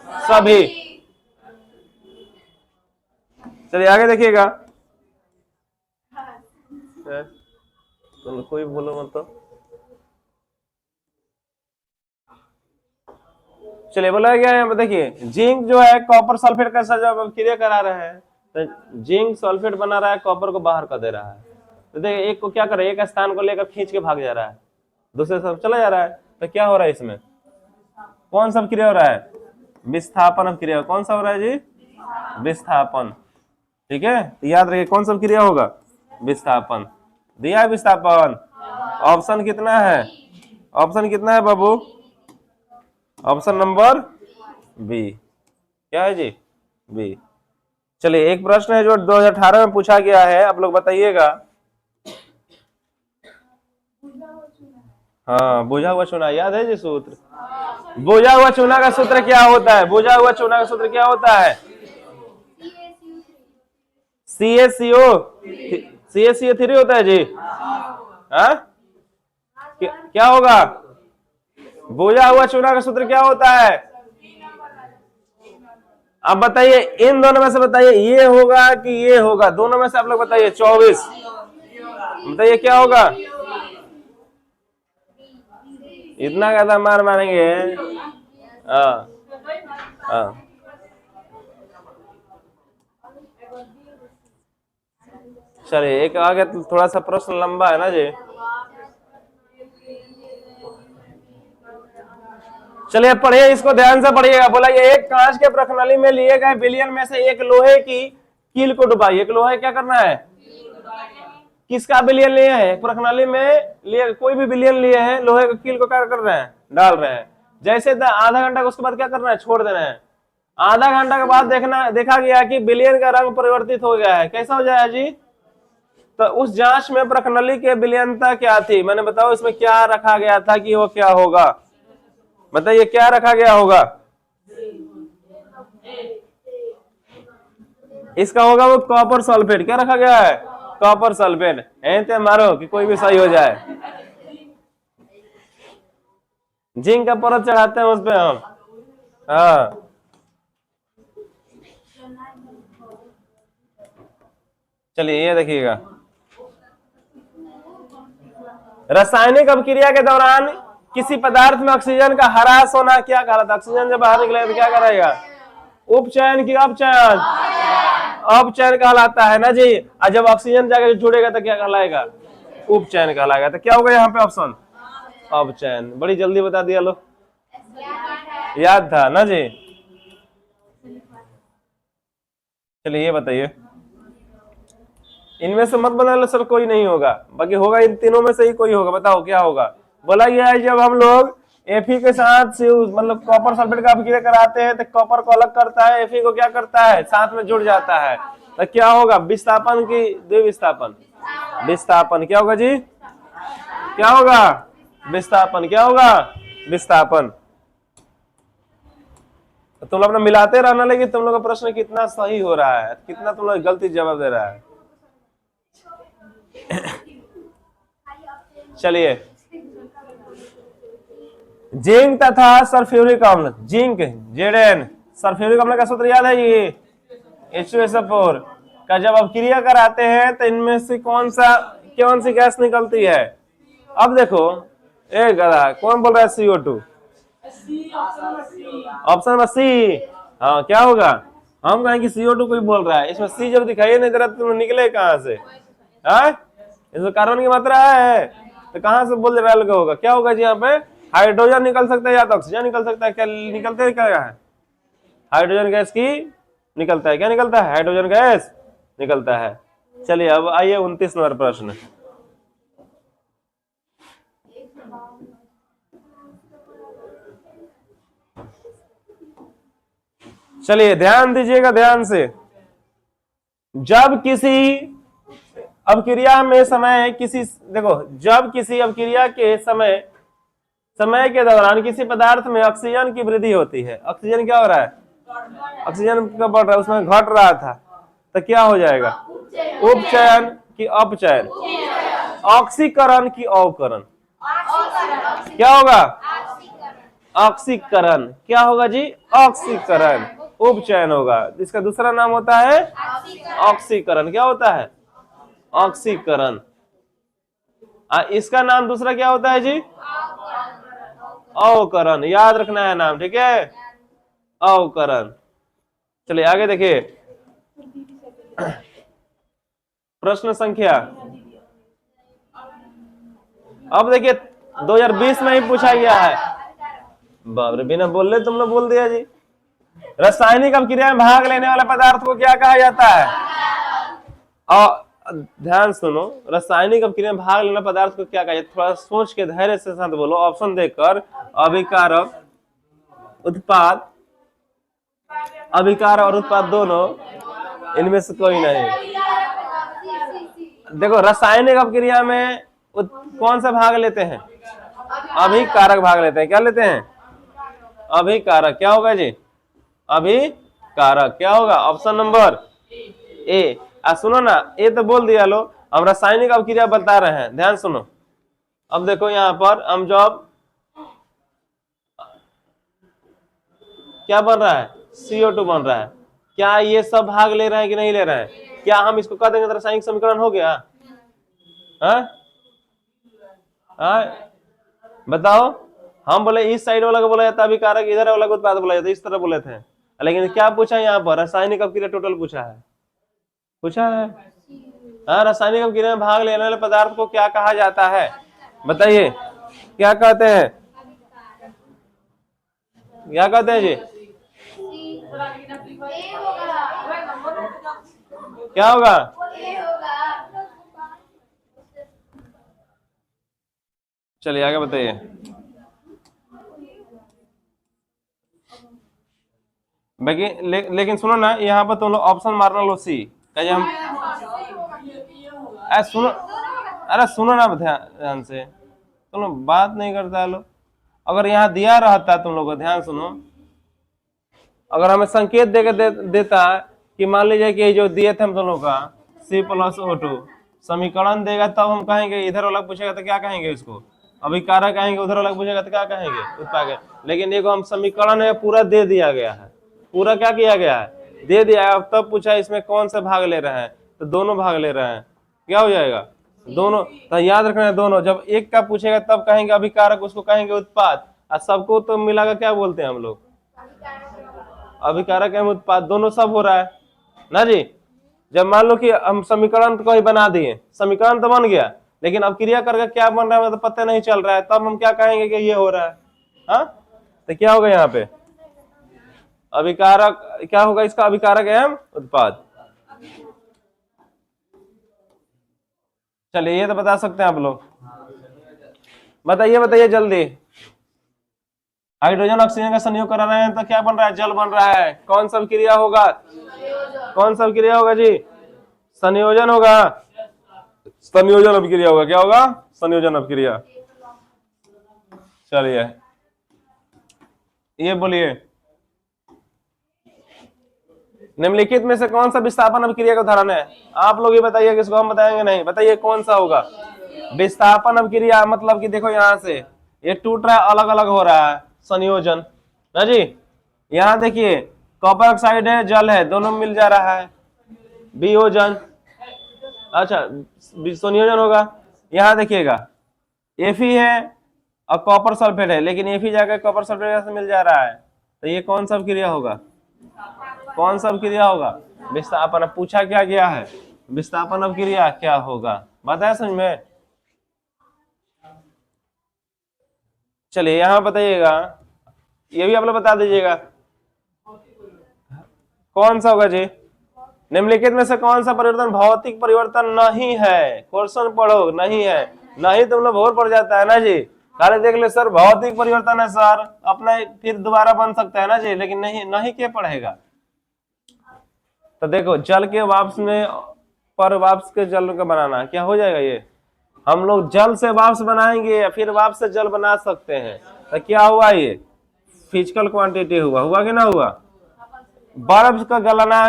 S1: सभी। चलिए आगे देखिएगा। कोई बोलो मत तो। चलिए बोला गया है, देखिए जिंक जो है कॉपर सल्फेट का जब क्रिया करा रहा है तो जिंक सल्फेट बना रहा है, कॉपर को बाहर कर दे रहा है। तो देखिए एक को क्या कर रहा है, एक स्थान को लेकर खींच के भाग जा रहा है, दूसरे तरफ चला जा रहा है। तो क्या हो रहा है इसमें? कौन सा क्रिया हो रहा है? विस्थापन क्रिया। कौन सा हो रहा है जी? विस्थापन। ठीक है, तो याद रखिए कौन सा क्रिया होगा? विस्थापन। दिया है विस्थापन। ऑप्शन कितना है? ऑप्शन कितना है बाबू? Option number B. क्या है जी? बी। चलिए एक प्रश्न है जो 2018 में पूछा गया है, आप लोग बताइएगा। हाँ, बुझा हुआ चूना याद है जी सूत्र? बुझा हुआ चूना का सूत्र क्या होता है? बुझा हुआ चूना का सूत्र क्या होता है? CaCO3 होता है जी। हाँ, क्या होगा? बुझा हुआ चूना का सूत्र क्या होता है? अब बताइए इन दोनों में से, बताइए ये होगा कि ये होगा? दोनों में से आप लोग बताइए। 24 बताइए क्या होगा? इतना ज्यादा मार मारेंगे? हाँ हाँ। चलिए एक आगे थोड़ा सा प्रश्न लंबा है ना जी। चलिए पढ़िए, इसको ध्यान से पढ़िएगा। बोला ये एक कांच के प्रणाली में लिए गए विलयन में से एक लोहे की कील को डुबाइए। एक लोहे क्या करना है? किसका विलयन लिए है? प्रणाली में लिए कोई भी विलयन लिए हैं, लोहे की कील को क्या कर रहे हैं? डाल रहे हैं। जैसे आधा घंटा उसके बाद क्या करना है? छोड़ देना है। आधा घंटा के बाद देखा गया कि विलयन का रंग परिवर्तित हो गया है। कैसा हो जाए जी? तो उस जांच में प्रणाली के विलयनता क्या थी? मैंने बताओ इसमें क्या रखा गया था कि वो क्या होगा? बताइए क्या रखा गया होगा? इसका होगा वो कॉपर सल्फेट। क्या रखा गया है? Copper sulphate. ऐसे मारो कि कोई भी सही हो जाए। जिंक का परत चढ़ाते हैं उस पे हम। हाँ चलिए ये देखिएगा, रासायनिक अभिक्रिया के दौरान किसी पदार्थ में ऑक्सीजन का ह्रास होना क्या कहलाता है? ऑक्सीजन जब बाहर निकलेगा तो क्या करेगा? उपचयन की अपचयन? अपचयन कहलाता है ना जी। और जब ऑक्सीजन जाकर जुड़ेगा तो क्या कहलाएगा? उपचयन कहलाएगा। तो क्या होगा यहाँ पे ऑप्शन? अपचयन। बड़ी जल्दी बता दिया लो, याद था ना जी। चलिए ये बताइए, इनमें से मत बना लो सर, कोई नहीं होगा, बाकी होगा इन तीनों में से ही कोई होगा। बताओ क्या होगा? बोला गया है जब हम लोग Fe के साथ से मतलब कॉपर सल्फेट का अभिक्रिया कराते हैं तो कॉपर को अलग करता है, Fe को क्या करता है? साथ में जुड़ जाता है। तो क्या होगा? विस्थापन की द्विविस्थापन? विस्थापन। क्या होगा जी? क्या होगा? विस्थापन। क्या होगा? विस्थापन। तो तुम लोग अपना मिलाते रहना, लेकिन तुम लोग का प्रश्न कितना सही हो रहा है, कितना तुम लोग गलती जवाब दे रहा है। चलिए जिंक तथा सल्फ्यूरिक अम्ल, जिंक Zn, सल्फ्यूरिक अम्ल का सूत्र याद है ये? H2SO4। का जब अपक्रिया कराते हैं तो इनमें से कौन सी गैस निकलती है? अब देखो, ए गधा, कौन बोल रहा है CO2? Option number C. हाँ, क्या होगा? हम कहें कि CO2 कोई बोल रहा है, इसमें सी जब दिखाई नहीं दे रहा तो निकले कहाँ से? हाँ, इसमें कार्बन की मात्रा है तो कहाँ से बोल रहा होगा? क्या होगा जी? यहाँ पे हाइड्रोजन निकल सकता है या तो ऑक्सीजन निकल सकता है। क्या निकलते है? क्या है? हाइड्रोजन गैस की निकलता है। क्या निकलता है? हाइड्रोजन गैस निकलता है। चलिए अब आइए 29 नंबर प्रश्न। चलिए ध्यान दीजिएगा ध्यान से। जब किसी अपक्रिया में समय किसी देखो, जब किसी अपक्रिया के समय के दौरान किसी पदार्थ में ऑक्सीजन की वृद्धि होती है, ऑक्सीजन क्या हो रहा है? ऑक्सीजन का बढ़ रहा है, उसमें घट रहा था, तो क्या हो जाएगा? उपचयन की अपचयन, ऑक्सीकरण की अवकरण। क्या होगा? ऑक्सीकरण। क्या होगा जी? ऑक्सीकरण। उपचयन होगा, इसका दूसरा नाम होता है ऑक्सीकरण। क्या होता है? ऑक्सीकरण। इसका नाम दूसरा क्या होता है जी? अवकरण। याद रखना है नाम, ठीक है? अवकरण। चलिए आगे देखिए, प्रश्न संख्या, अब देखिए 2020 में ही पूछा गया है। बाप रे, बिना बोल तुम लोग बोल दिया जी। रासायनिक अपक्रिया में भाग लेने वाले पदार्थ को क्या कहा जाता है? और ध्यान सुनो, रासायनिक अपक्रिया में भाग लेने पदार्थ को क्या कहा जाता है? थोड़ा सोच के धैर्य से साथ बोलो, ऑप्शन देखकर। अभिकारक, उत्पाद, अभिकारक और उत्पाद दोनों, इनमें से कोई नहीं। देखो, रासायनिक अपक्रिया में कौन सा भाग लेते हैं? अभिकारक भाग लेते हैं। क्या लेते हैं? अभिकारक। क्या होगा जी? अभिकारक। क्या होगा? Option number A. सुनो ना, ए तो बोल दिया लो, हम रासायनिक अपक्रिया बता रहे हैं, ध्यान सुनो। अब देखो यहाँ पर हम जब क्या बन रहा है? CO2 बन रहा है। क्या ये सब भाग ले रहे हैं कि नहीं ले रहे हैं? क्या हम इसको कह देंगे रासायनिक समीकरण हो गया? बताओ। हम बोले इस साइड वाला को बोला जाता है अभिकारक, इधर वाला को उत्पाद बोला जाता है, इस तरह बोले थे। लेकिन क्या पूछा यहाँ पर? रासायनिक अपक्रिया टोटल पूछा है। हाँ, रासायनिक अपक्रिया में भाग लेने वाले पदार्थ को क्या कहा जाता है? बताइए, क्या कहते हैं? क्या कहते हैं जी? क्या होगा? चलिए आगे बताइए। लेकिन सुनो ना, यहाँ पर तुम लोग ऑप्शन मारना लो सी। कहीं हम सुनो, अरे सुनो ना ध्यान से, तुम लोग बात नहीं करता है लो। अगर यहाँ दिया रहता तुम लोग को, ध्यान सुनो, अगर हमें संकेत देता कि मान लीजिए कि जो दिए थे हम दोनों का C+O2 समीकरण देगा, तब हम कहेंगे, इधर वाला पूछेगा तो क्या कहेंगे? इसको अभिकारक कहेंगे, उधर वाला पूछेगा तो क्या कहेंगे? उत्पाद। लेकिन एक हम समीकरण है पूरा दे दिया गया है, पूरा क्या किया गया है? दे दिया है। अब तब पूछा इसमें कौन सा भाग ले रहे हैं, तो दोनों भाग ले रहे हैं। क्या हो जाएगा? दोनों। तो याद रखना है, दोनों। जब एक का पूछेगा तब कहेंगे अभिकारक, उसको कहेंगे उत्पाद, और सबको तो मिलाकर क्या बोलते हैं हम लोग? अभिकारक एवं उत्पाद, दोनों सब हो रहा है ना जी। जब मान लो कि हम समीकरण को ही बना दिए, समीकरण तो बन गया, लेकिन अब क्रिया करके क्या बन रहा है मतलब पता नहीं चल रहा है, तब हम क्या कहेंगे कि ये हो रहा है? हाँ, तो क्या होगा यहाँ पे? अभिकारक। क्या होगा इसका? अभिकारक एवं उत्पाद। चलिए, ये तो बता सकते हैं आप लोग। बताइए जल्दी। हाइड्रोजन ऑक्सीजन का संयोग करा रहे हैं तो क्या बन रहा है? जल बन रहा है। कौन सा क्रिया होगा? कौन सा क्रिया होगा जी? संयोजन होगा। संयोजन अभिक्रिया होगा। क्या होगा? संयोजन अभिक्रिया। चलिए, ये बोलिए, निम्नलिखित में से कौन सा विस्थापन अभिक्रिया का उदाहरण है? आप लोग ये बताइए, किसको हम बताएंगे नहीं। बताइए कौन सा होगा विस्थापन अभिक्रिया? मतलब कि देखो यहां से ये टूट रहा है, अलग अलग हो रहा है, संयोजन ना जी। यहाँ देखिए, कॉपर ऑक्साइड है, जल है, दोनों मिल जा रहा है, वियोजन, अच्छा संयोजन होगा। यहां देखिएगा Fe है और कॉपर सल्फेट है, लेकिन Fe जाकर कॉपर सल्फेट से मिल जा रहा है, तो ये कौन सा क्रिया होगा? कौन सा क्रिया होगा? विस्थापन। अब पूछा क्या गया है, विस्थापन अब क्रिया क्या होगा, बताया समझ में? चलिए यहां बताइएगा, ये भी आप लोग बता दीजिएगा कौन सा होगा जी। निम्नलिखित में से कौन सा परिवर्तन भौतिक परिवर्तन नहीं है? क्वेश्चन पढ़ो, नहीं है, नहीं तुम लोग भोर पड़ जाता है ना जी। खाली देख ले सर भौतिक परिवर्तन है सर, अपना फिर दोबारा बन सकता है ना जी, लेकिन नहीं, नहीं क्या पढ़ेगा। तो देखो जल के वाष्प में पर वाष्प के जल का बनाना क्या हो जाएगा? ये हम लोग जल से वाष्प बनाएंगे या फिर वाष्प से जल बना सकते हैं, तो क्या हुआ? ये फिजिकल क्वांटिटी हुआ, हुआ कि ना हुआ? बर्फ का गलाना,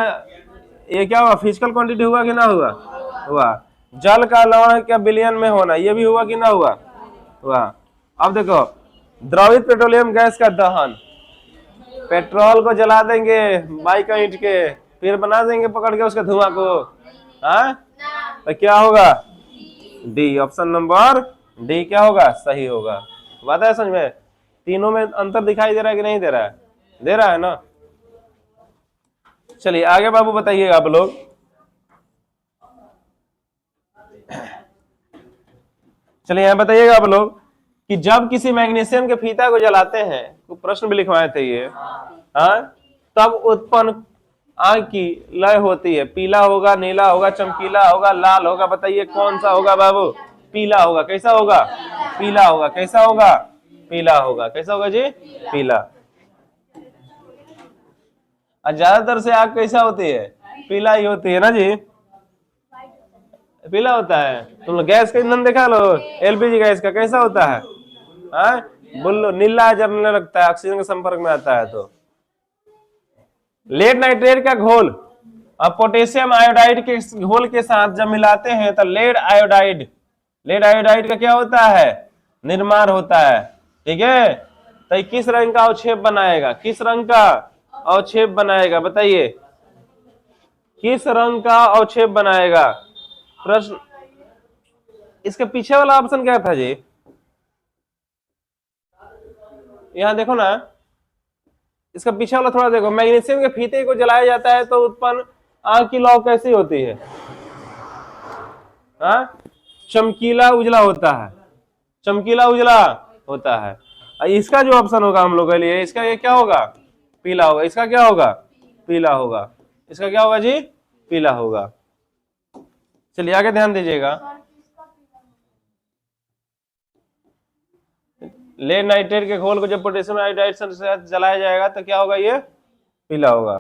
S1: ये क्या हुआ? फिजिकल क्वांटिटी हुआ कि ना हुआ? हुआ। जल का लवण क्या बिलियन में होना, ये भी हुआ कि ना हुआ? हुआ। अब देखो द्रवित पेट्रोलियम गैस का दहन, पेट्रोल को जला देंगे बाइक ईंट के, फिर बना देंगे पकड़ के उसके धुआं को, हाँ तो क्या होगा? डी, ऑप्शन नंबर डी क्या होगा? सही होगा। बात है समझ में? तीनों में अंतर दिखाई दे रहा है कि नहीं दे रहा है? दे रहा है ना। चलिए आगे बाबू बताइएगा आप लोग। चलिए यहाँ बताइएगा आप लोग कि जब किसी मैग्नीशियम के फीता को जलाते हैं, तो प्रश्न भी लिखवाए थे ये, हाँ, तब उत्पन्न आग की लय होती है, पीला होगा, नीला होगा, चमकीला होगा, लाल होगा, बताइए कौन सा होगा बाबू? पीला होगा। कैसा होगा? पीला होगा। कैसा होगा? पीला होगा। कैसा होगा जी? पीला। और ज्यादातर से आग कैसा होती है? पीला ही होती है ना जी, पीला होता है। तुम लोग गैस का ईंधन देखा लो, एलपीजी गैस का कैसा होता है? हाँ बोलो, नीला जलने लगता है ऑक्सीजन के संपर्क में आता है। तो लेड नाइट्रेट का घोल और पोटेशियम आयोडाइड के घोल के साथ जब मिलाते हैं तो लेड आयोडाइड का क्या होता है? निर्माण होता है। ठीक है, तो किस रंग का अवक्षेप बनाएगा? किस रंग का अवक्षेप बनाएगा? बताइए किस रंग का अवक्षेप बनाएगा? प्रश्न, इसके पीछे वाला ऑप्शन क्या था जी? यहां देखो ना, इसका पीछे वाला थोड़ा देखो। मैग्नीशियम के फीते को जलाया जाता है तो उत्पन्न आग की लौ कैसी होती है? हाँ, चमकीला उजला होता है, चमकीला उजला होता है। इसका जो ऑप्शन होगा हम लोग के लिए, इसका ये क्या होगा? पीला होगा। इसका क्या होगा? पीला होगा। इसका क्या होगा जी? पीला होगा। चलिए आगे ध्यान दीजिएगा। लेड नाइट्रेट के घोल को जब पोटेशियम आयोडाइड से जलाया जाएगा तो क्या होगा? ये पीला होगा।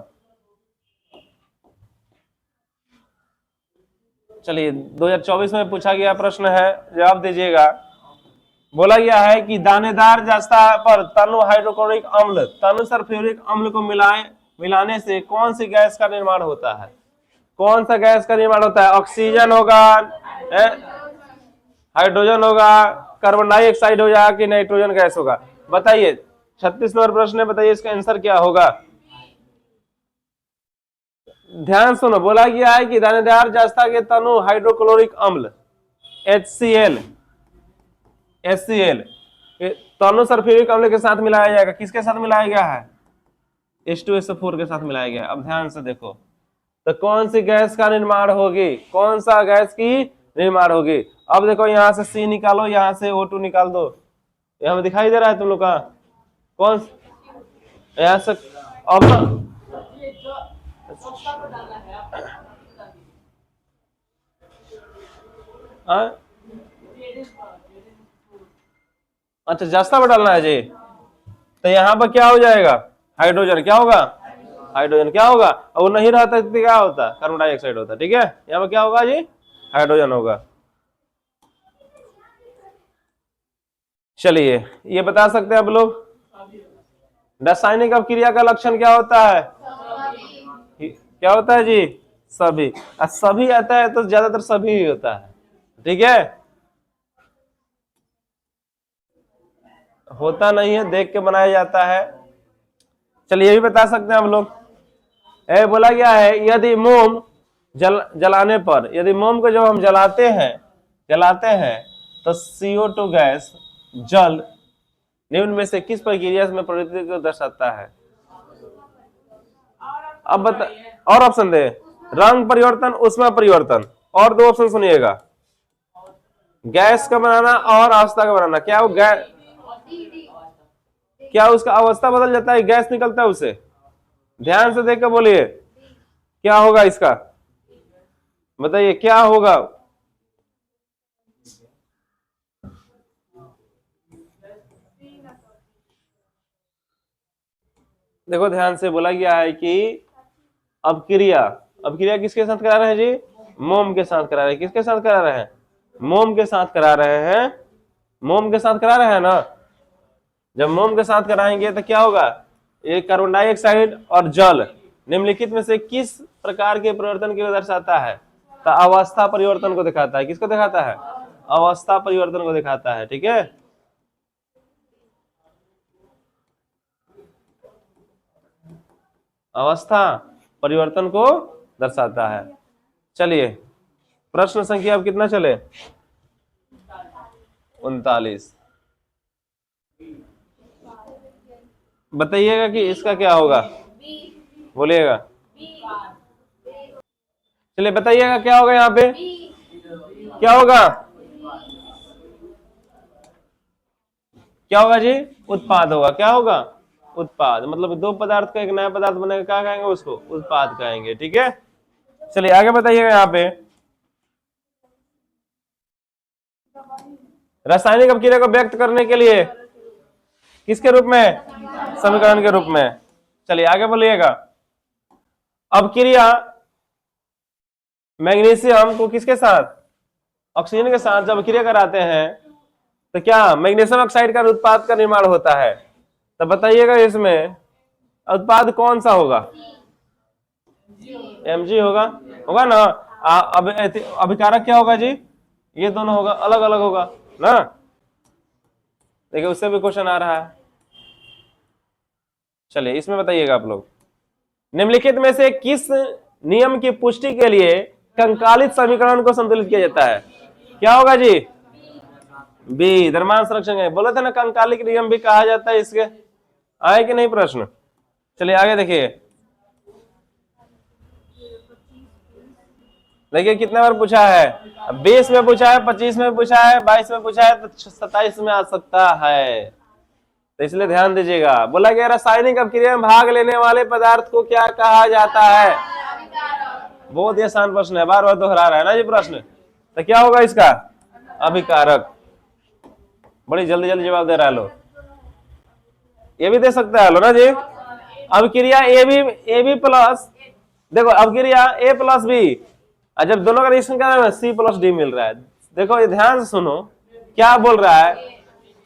S1: चलिए 2024 में पूछा गया प्रश्न है, जवाब दीजिएगा। बोला गया है कि दानेदार जस्ता पर तनु हाइड्रोक्लोरिक अम्ल, तनु सल्फ्यूरिक अम्ल को मिलाने से कौन सी गैस का निर्माण होता है? कौन सा गैस का निर्माण होता है? ऑक्सीजन होगा, हाइड्रोजन होगा, कार्बन डाइऑक्साइड होगा कि नाइट्रोजन गैस होगा? बताइए 36 नंबर प्रश्न है, बताइए इसका आंसर क्या होगा? ध्यान सुनो, बोला गया है कि दानेदार जस्ता के तनु हाइड्रोक्लोरिक अम्ल HCl तनु सल्फ्यूरिक अम्ल के साथ मिलाया जाएगा। किसके साथ मिलाया गया है? H2SO4 के साथ मिलाया गया। अब ध्यान से देखो तो कौन सी गैस का निर्माण होगी? कौन सा गैस की निर्माण होगी? अब देखो यहां से C निकालो, यहां से O2 निकाल दो। यहां में दिखाई दे रहा है तुम लोग का? कौन यहां से अब अच्छा जस्ता पर डालना है जी, तो यहाँ पर क्या हो जाएगा? हाइड्रोजन। क्या होगा? हाइड्रोजन। क्या होगा? और वो नहीं रहता तो क्या होता? कार्बन डाइऑक्साइड होता। ठीक है, यहाँ पर क्या होगा जी? हाइड्रोजन होगा। चलिए ये बता सकते हैं आप लोग रासायनिक अपक्रिया का लक्षण क्या होता है? क्या होता है जी? सभी। सभी आता है तो ज्यादातर सभी ही होता है। ठीक है, होता नहीं है, देख के बनाया जाता है। चलिए ये भी बता सकते हैं हम लोग। बोला गया है यदि मोम जलाने पर, यदि मोम को जब हम जलाते हैं तो CO2 गैस जल निम्न में से किस प्रक्रिया में प्रवृत्ति को दर्शाता है? अब बता, और ऑप्शन दे। रंग परिवर्तन, ऊष्मा परिवर्तन, और 2 ऑप्शन सुनिएगा। गैस का बनाना और अवस्था का बनाना। क्या वो गैस, क्या उसका अवस्था बदल जाता है, गैस निकलता है उसे? ध्यान से देखकर बोलिए, क्या होगा इसका, बताइए क्या होगा? देखो ध्यान से, बोला गया है कि अब क्रिया किसके साथ करा रहे हैं जी? मोम के साथ करा रहे हैं। किसके साथ करा रहे हैं? मोम के साथ करा रहे हैं। मोम के साथ करा रहे हैं ना। जब मोम के साथ कराएंगे तो क्या होगा? एक कार्बन डाइऑक्साइड और जल निम्नलिखित में से किस प्रकार के परिवर्तन को दर्शाता है? तो अवस्था परिवर्तन को दिखाता है। किसको दिखाता है? अवस्था परिवर्तन को दिखाता है। ठीक है, अवस्था परिवर्तन को दर्शाता है। चलिए प्रश्न संख्या अब कितना चले? 39। बताइएगा कि इसका क्या होगा, बोलिएगा। चलिए बताइएगा क्या होगा यहाँ पे, क्या होगा? क्या होगा जी? उत्पाद होगा। क्या होगा? उत्पाद। मतलब 2 पदार्थ का एक नया पदार्थ बनेगा, क्या कहेंगे उसको? उत्पाद कहेंगे। ठीक है, चलिए आगे बताइएगा। यहाँ पे रासायनिक अपक्रिया को व्यक्त करने के लिए किसके रूप में? समीकरण के रूप में। चलिए आगे बोलिएगा। अपक्रिया मैग्नीशियम को किसके साथ? ऑक्सीजन के साथ जब अपक्रिया कराते हैं तो क्या मैग्नीशियम ऑक्साइड का उत्पाद का निर्माण होता है? तो बताइएगा इसमें उत्पाद कौन सा होगा? Mg होगा ना। अब अभिकारक क्या होगा जी? ये दोनों होगा, अलग अलग होगा ना। देखिए उससे भी क्वेश्चन आ रहा है। चलिए इसमें बताइएगा आप लोग, निम्नलिखित में से किस नियम की पुष्टि के लिए कंकालित समीकरण को संतुलित किया जाता है? क्या होगा जी? बी, द्रव्यमान संरक्षण। बोले थे ना कंकालिक नियम भी कहा जाता है इसके। आए कि नहीं प्रश्न? चलिए आगे देखिए। देखिए कितने बार पूछा है? 20 में पूछा है, 25 में पूछा है, 22 में पूछा है, तो 27 में आ सकता है। तो इसलिए ध्यान दीजिएगा। बोला गया रासायनिक अपक्रिया में भाग लेने वाले पदार्थ को क्या कहा जाता है? बहुत ही आसान प्रश्न है, बार बार दोहरा रहा है ना ये प्रश्न। तो क्या होगा इसका? अभिकारक। बड़ी जल्दी जल्दी जवाब दे रहा है लो। ये भी दे सकता है लो ना जी। अपक्रिया ए बी प्लस, देखो अपक्रिया A प्लस बी, जब दोनों का रिएक्शन कर रहे हैं C प्लस डी मिल रहा है। देखो ये ध्यान से सुनो, क्या बोल रहा है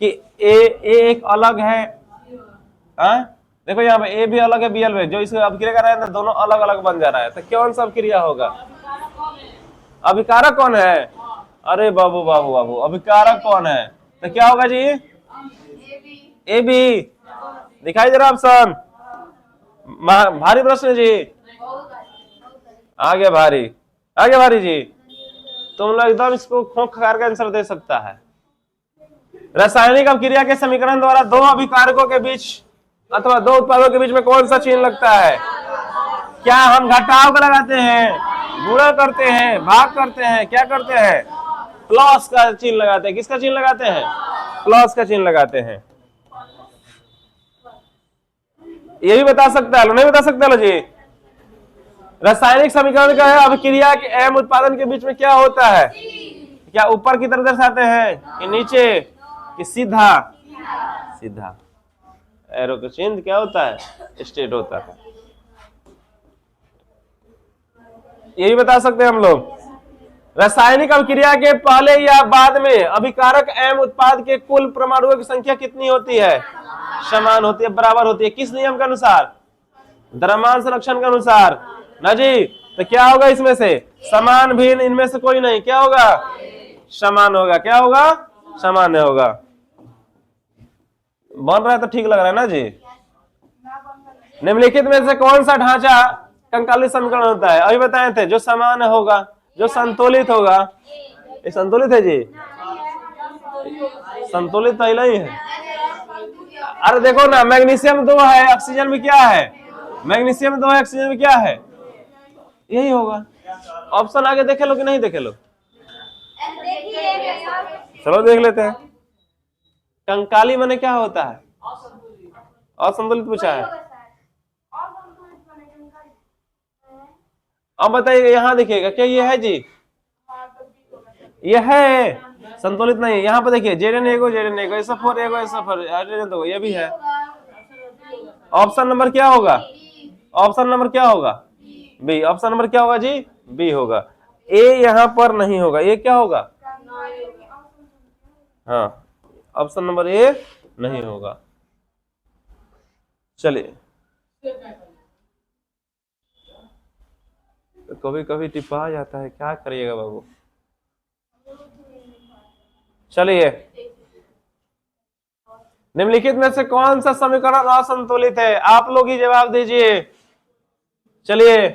S1: कि ए एक अलग है। देखो यहाँ पे ए भी अलग है, बी अलग है। जो इसको अपक्रिया कर रहा है तो दोनों अलग अलग बन जा रहा है। तो कौन सा अपक्रिया होगा? अभिकारक कौन है? अरे बाबू बाबू बाबू, अभिकारक कौन है? तो क्या होगा जी? A B. दिखाई दे रहा ऑप्शन? भारी प्रश्न जी, आगे भारी, आगे भारी जी। तुम लोग एकदम इसको खोख खार का आंसर दे सकता है। रासायनिक अपक्रिया के समीकरण द्वारा 2 अभिकारकों के बीच अथवा 2 उत्पादों के बीच में कौन सा चिन्ह लगता है? क्या हम घटाव का लगाते हैं, गुणा करते हैं, भाग करते हैं, क्या करते हैं? प्लस का चिन्ह लगाते हैं। किसका चिन्ह लगाते हैं? प्लस का चिन्ह लगाते हैं। ये भी बता सकता है, नहीं बता सकता लो जी? रासायनिक समीकरण का है अभिक्रिया के एवं उत्पादन के बीच में क्या होता है? क्या ऊपर की तरफ दर्शाते हैं कि नीचे कि सीधा? सीधा। एरो का चिन्ह क्या होता है? स्ट्रेट होता है। ये भी बता सकते हैं हम लोग। रासायनिक अभिक्रिया के पहले या बाद में अभिकारक एवं उत्पाद के कुल परमाणुओं की संख्या कितनी होती है? समान होती है, बराबर होती है। किस नियम के अनुसार? द्रव्यमान संरक्षण के अनुसार ना जी। तो क्या होगा इसमें से? समान भिन्न, इनमें से कोई नहीं। क्या होगा? समान होगा। क्या होगा? सामान्य होगा। बन रहा है तो ठीक लग रहा है ना जी। निम्नलिखित में से कौन सा ढांचा कंकाली समीकरण होता है? अभी बताए थे, जो समान होगा, जो संतुलित होगा। ये संतुलित है जी? संतुलित पहले ही है। अरे देखो ना, मैग्नीशियम 2 है, ऑक्सीजन में क्या है? मैग्नीशियम 2 है, ऑक्सीजन में क्या है? यही होगा। ऑप्शन आगे देखे लो कि नहीं देखे लो? चलो देख लेते हैं। कंकाली माने क्या होता है? असंतुलित पूछा है। अब बताइए, यहाँ देखिएगा क्या ये है जी? ये है, संतुलित नहीं है। यहाँ पे देखिए, जेडन एगो, जेडन एगो, SO4 एगो, SO4 हाइड्रोजन दो, ये भी है। ऑप्शन नंबर क्या होगा? ऑप्शन नंबर क्या होगा? बी। ऑप्शन नंबर क्या होगा जी? बी होगा। ए यहाँ पर नहीं होगा। ए क्या होगा? हाँ, ऑप्शन नंबर ए नहीं होगा। चलिए, तो कभी कभी टिपा जाता है, क्या करिएगा बाबू। चलिए, निम्नलिखित में से कौन सा समीकरण असंतुलित है? आप लोग ही जवाब दीजिए। चलिए,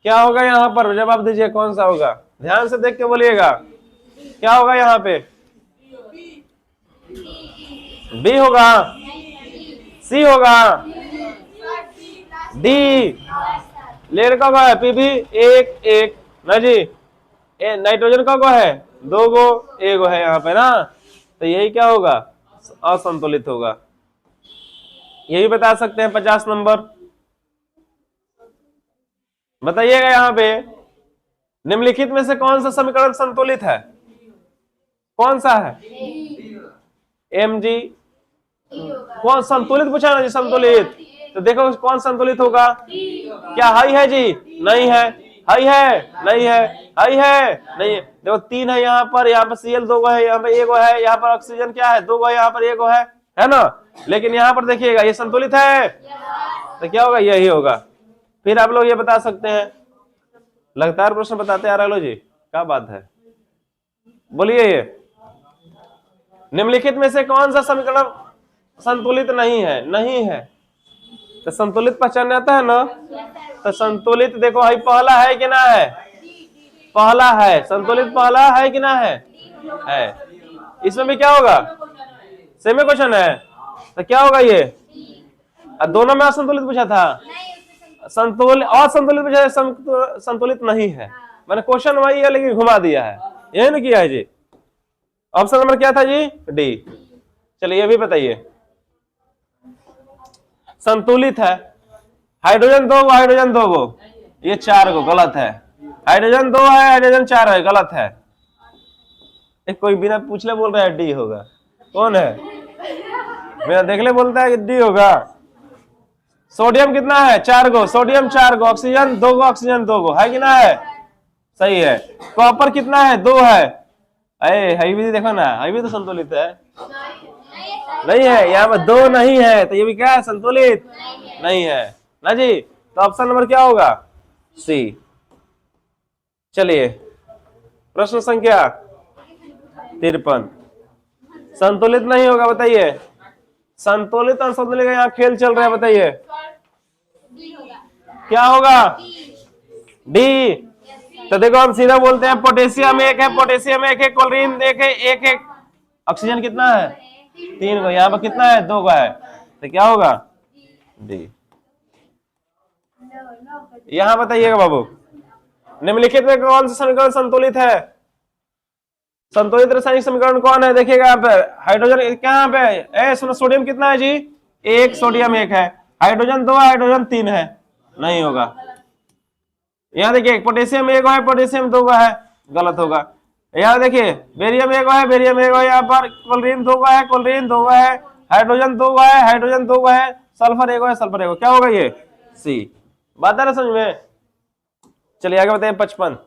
S1: क्या होगा यहाँ पर? जवाब दीजिए, कौन सा होगा? ध्यान से देख के बोलिएगा। क्या होगा यहाँ पे? बी होगा, सी होगा, डी। लेड का है? पीबी 1 1 ना जी। नाइट्रोजन का गो है? 2 गो, एगो है यहाँ पे ना। तो यही क्या होगा? असंतुलित होगा। यही बता सकते हैं 50 नंबर। बताइएगा यहाँ पे, निम्नलिखित में से कौन सा समीकरण संतुलित है? कौन सा है? M G. कौन संतुलित पूछा ना जी? संतुलित। तो देखो कौन संतुलित होगा? क्या हाई है जी? नहीं है। हाई है? नहीं है। हाई है? नहीं है। देखो 3 है यहाँ पर Cl 2 है, यहाँ पे 1 है, यहाँ पर ऑक्सीजन क्या है? 2 है, यहाँ पर 1 है ना। लेकिन यहाँ पर देखिएगा, ये संतुलित है, तो क्या होगा? यही होगा। फिर आप लोग ये बता सकते हैं, लगातार प्रश्न बताते आ रहे जी, क्या बात है? बोलिए, ये निम्नलिखित में से कौन सा समीकरण संतुलित नहीं है? नहीं है तो संतुलित पहचान आता है ना। तो संतुलित देखो, हाई पहला है कि ना है? पहला है। संतुलित पहला है कि ना है? इसमें भी क्या होगा? सेम क्वेश्चन है, तो क्या होगा ये? दोनों में असंतुलित पूछा था, संतुलित असंतुलित पूछा, संतुलित नहीं है। मैंने क्वेश्चन वही है लेकिन घुमा दिया है, यही ना किया है जी। ऑप्शन नंबर क्या था जी? डी। चलिए, ये भी बताइए। संतुलित है, हाइड्रोजन 2 गो, हाइड्रोजन 2 गो, ये 4 गो, गलत है। हाइड्रोजन 2 है, हाइड्रोजन 4 है, गलत है। एक कोई बिना पूछले बोल रहा है डी होगा। कौन है? बिना देखले बोलता है कि डी होगा। सोडियम कितना है? 4 गो, सोडियम 4 गो, ऑक्सीजन 2 गो, ऑक्सीजन 2 गो, है कि ना है? सही है। कॉपर कितना है? 2 है। अरे भी देखो ना, भी तो संतुलित है। नहीं है, यहाँ पर 2 नहीं है, तो ये भी क्या है? संतुलित नहीं है ना जी। तो ऑप्शन नंबर क्या होगा? सी। चलिए, प्रश्न संख्या 53। संतुलित नहीं होगा, बताइए। संतुलित और संतुलित का यहाँ खेल चल रहा है, बताइए क्या होगा? डी। तो देखो, हम सीधा बोलते हैं, पोटेशियम 1 है, पोटेशियम 1 है, क्लोरीन 1 है, 1 है, ऑक्सीजन कितना है? 3 को, यहाँ पर कितना है? 2 का है, तो क्या होगा? डी। यहाँ बताइएगा बाबू, निम्नलिखित में कौन सा समीकरण संतुलित है? संतुलित रासायनिक समीकरण कौन है? देखिएगा यहाँ पे, हाइड्रोजन कहाँ पे है? सोडियम कितना है जी? 1, सोडियम 1 है, हाइड्रोजन 2 है, हाइड्रोजन 3 है, नहीं होगा। यहाँ देखिए, पोटेशियम 1 है, पोटेशियम 2 है, गलत होगा। यहाँ देखिए, बेरियम 1 है, बेरियम 1 है, यहाँ पर क्लोरीन 2 है, क्लोरीन 2 है, हाइड्रोजन 2 है, हाइड्रोजन 2 है, सल्फर 1 है, सल्फर 1, क्या होगा ये? सी। बात है ना समझ में? चलिए आगे बताइए। 55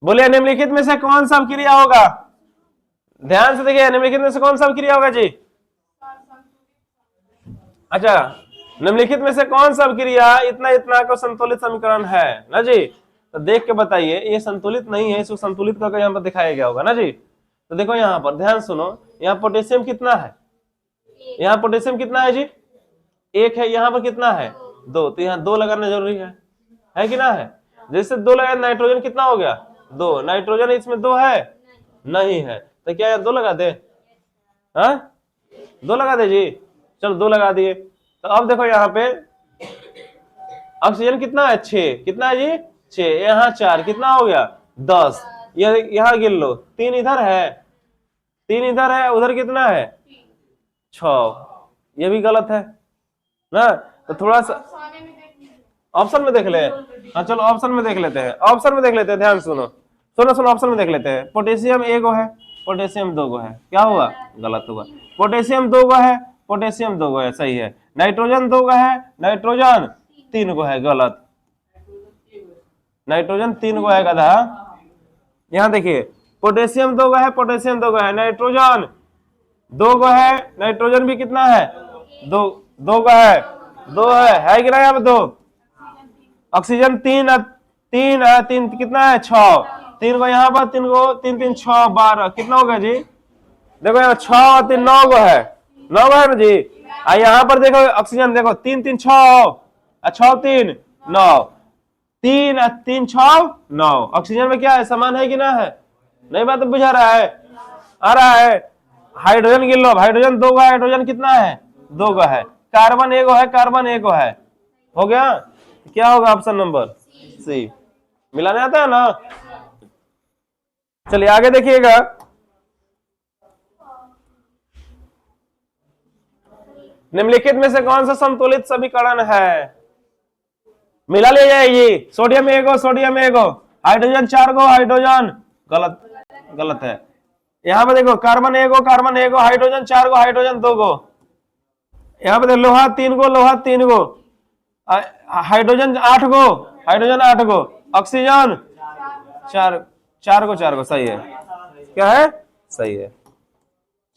S1: बोलिए, निम्नलिखित में से कौन सा क्रिया होगा? ध्यान से देखिए, निम्नलिखित में से कौन सा क्रिया होगा जी? अच्छा, निम्नलिखित में से कौन सा क्रिया इतना इतना का संतुलित समीकरण है ना जी? तो देख के बताइए, ये संतुलित नहीं है, इसको संतुलित करके यहाँ पर दिखाया गया होगा ना जी। तो देखो यहाँ पर ध्यान सुनो, यहाँ पोटेशियम कितना है, यहाँ पोटेशियम कितना है जी, 1 है, यहाँ पर कितना है 2, तो यहाँ 2 लगाना जरूरी है कि ना है। जैसे 2 लगाए नाइट्रोजन कितना हो गया 2, नाइट्रोजन इसमें 2 है नहीं है, तो क्या 2 लगा दे, हाँ 2 लगा दे जी, चलो 2 लगा दिए। तो अब देखो यहाँ पे ऑक्सीजन कितना है 6, कितना है जी 6, यहाँ 4, कितना हो गया 10, यहाँ गिन लो 3 इधर है, 3 इधर है, उधर कितना है 6, ये भी गलत है ना। तो थोड़ा सा ऑप्शन में देख ले, हाँ चलो ऑप्शन में देख लेते हैं, ऑप्शन में देख लेते हैं, ध्यान सुनो सुनो सुनो, ऑप्शन में देख लेते हैं। पोटेशियम 1 गो है, पोटेशियम 2 गो है, क्या हुआ गलत हुआ। पोटेशियम 2 गो है, पोटेशियम 2 गो है, सही है। नाइट्रोजन 2 गो है, नाइट्रोजन 3 गो है, गलत। नाइट्रोजन 3 गो है गधा। यहाँ देखिए पोटेशियम 2 गो है, पोटेशियम 2 गो है, नाइट्रोजन 2 गो है, नाइट्रोजन भी कितना है 2 गो है, 2 है कि ना यहाँ पे 2। ऑक्सीजन 3 कितना है 6, 3 गो यहाँ पर, 3 गो 3 3 6 12, कितना होगा जी, देखो यहाँ 6 और 3 9 गो है, 9 गो है ना जी। यहाँ पर देखो ऑक्सीजन देखो 3 3 6, 6 3 9, 3 3 6 9, ऑक्सीजन में क्या है समान है कि ना है, नहीं बात बुझा रहा है, आ रहा है। हाइड्रोजन गिन लो, हाइड्रोजन 2 गो है, हाइड्रोजन कितना है 2 गो है, कार्बन 1 गो है, कार्बन 1 गो है, हो गया। क्या होगा ऑप्शन नंबर सी, मिलाने आता है ना। चलिए आगे देखिएगा, निम्नलिखित में से कौन सा संतुलित समीकरण है, मिला ले जाएगी। सोडियम 1 गो, सोडियम 1 गो, हाइड्रोजन 4 गो, हाइड्रोजन गलत, गलत है। यहाँ पे देखो कार्बन 1 गो, कार्बन 1 गो, हाइड्रोजन 4 गो, हाइड्रोजन 2 गो। यहाँ पे लोहा 3 गो, लोहा 3 गो, हाइड्रोजन 8 गो, हाइड्रोजन 8 गो, ऑक्सीजन 4 गो, 4 गो, सही है, क्या है सही है।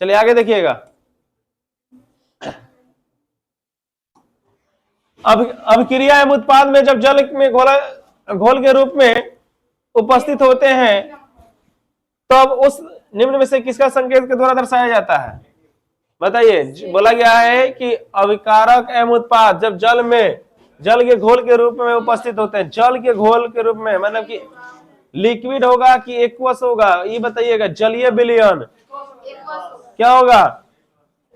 S1: चलिए आगे देखिएगा, अब क्रिया एवं उत्पाद में जब जल में घोल के रूप में उपस्थित होते हैं तब उस निम्न में से किसका संकेत के द्वारा दर्शाया जाता है, बताइए। बोला गया है कि अभिकारक एवं उत्पाद जब जल के घोल के रूप में उपस्थित होते हैं, जल के घोल के रूप में मतलब कि लिक्विड होगा कि एक्वस होगा, ये बताइएगा। जलीय विलयन क्या होगा,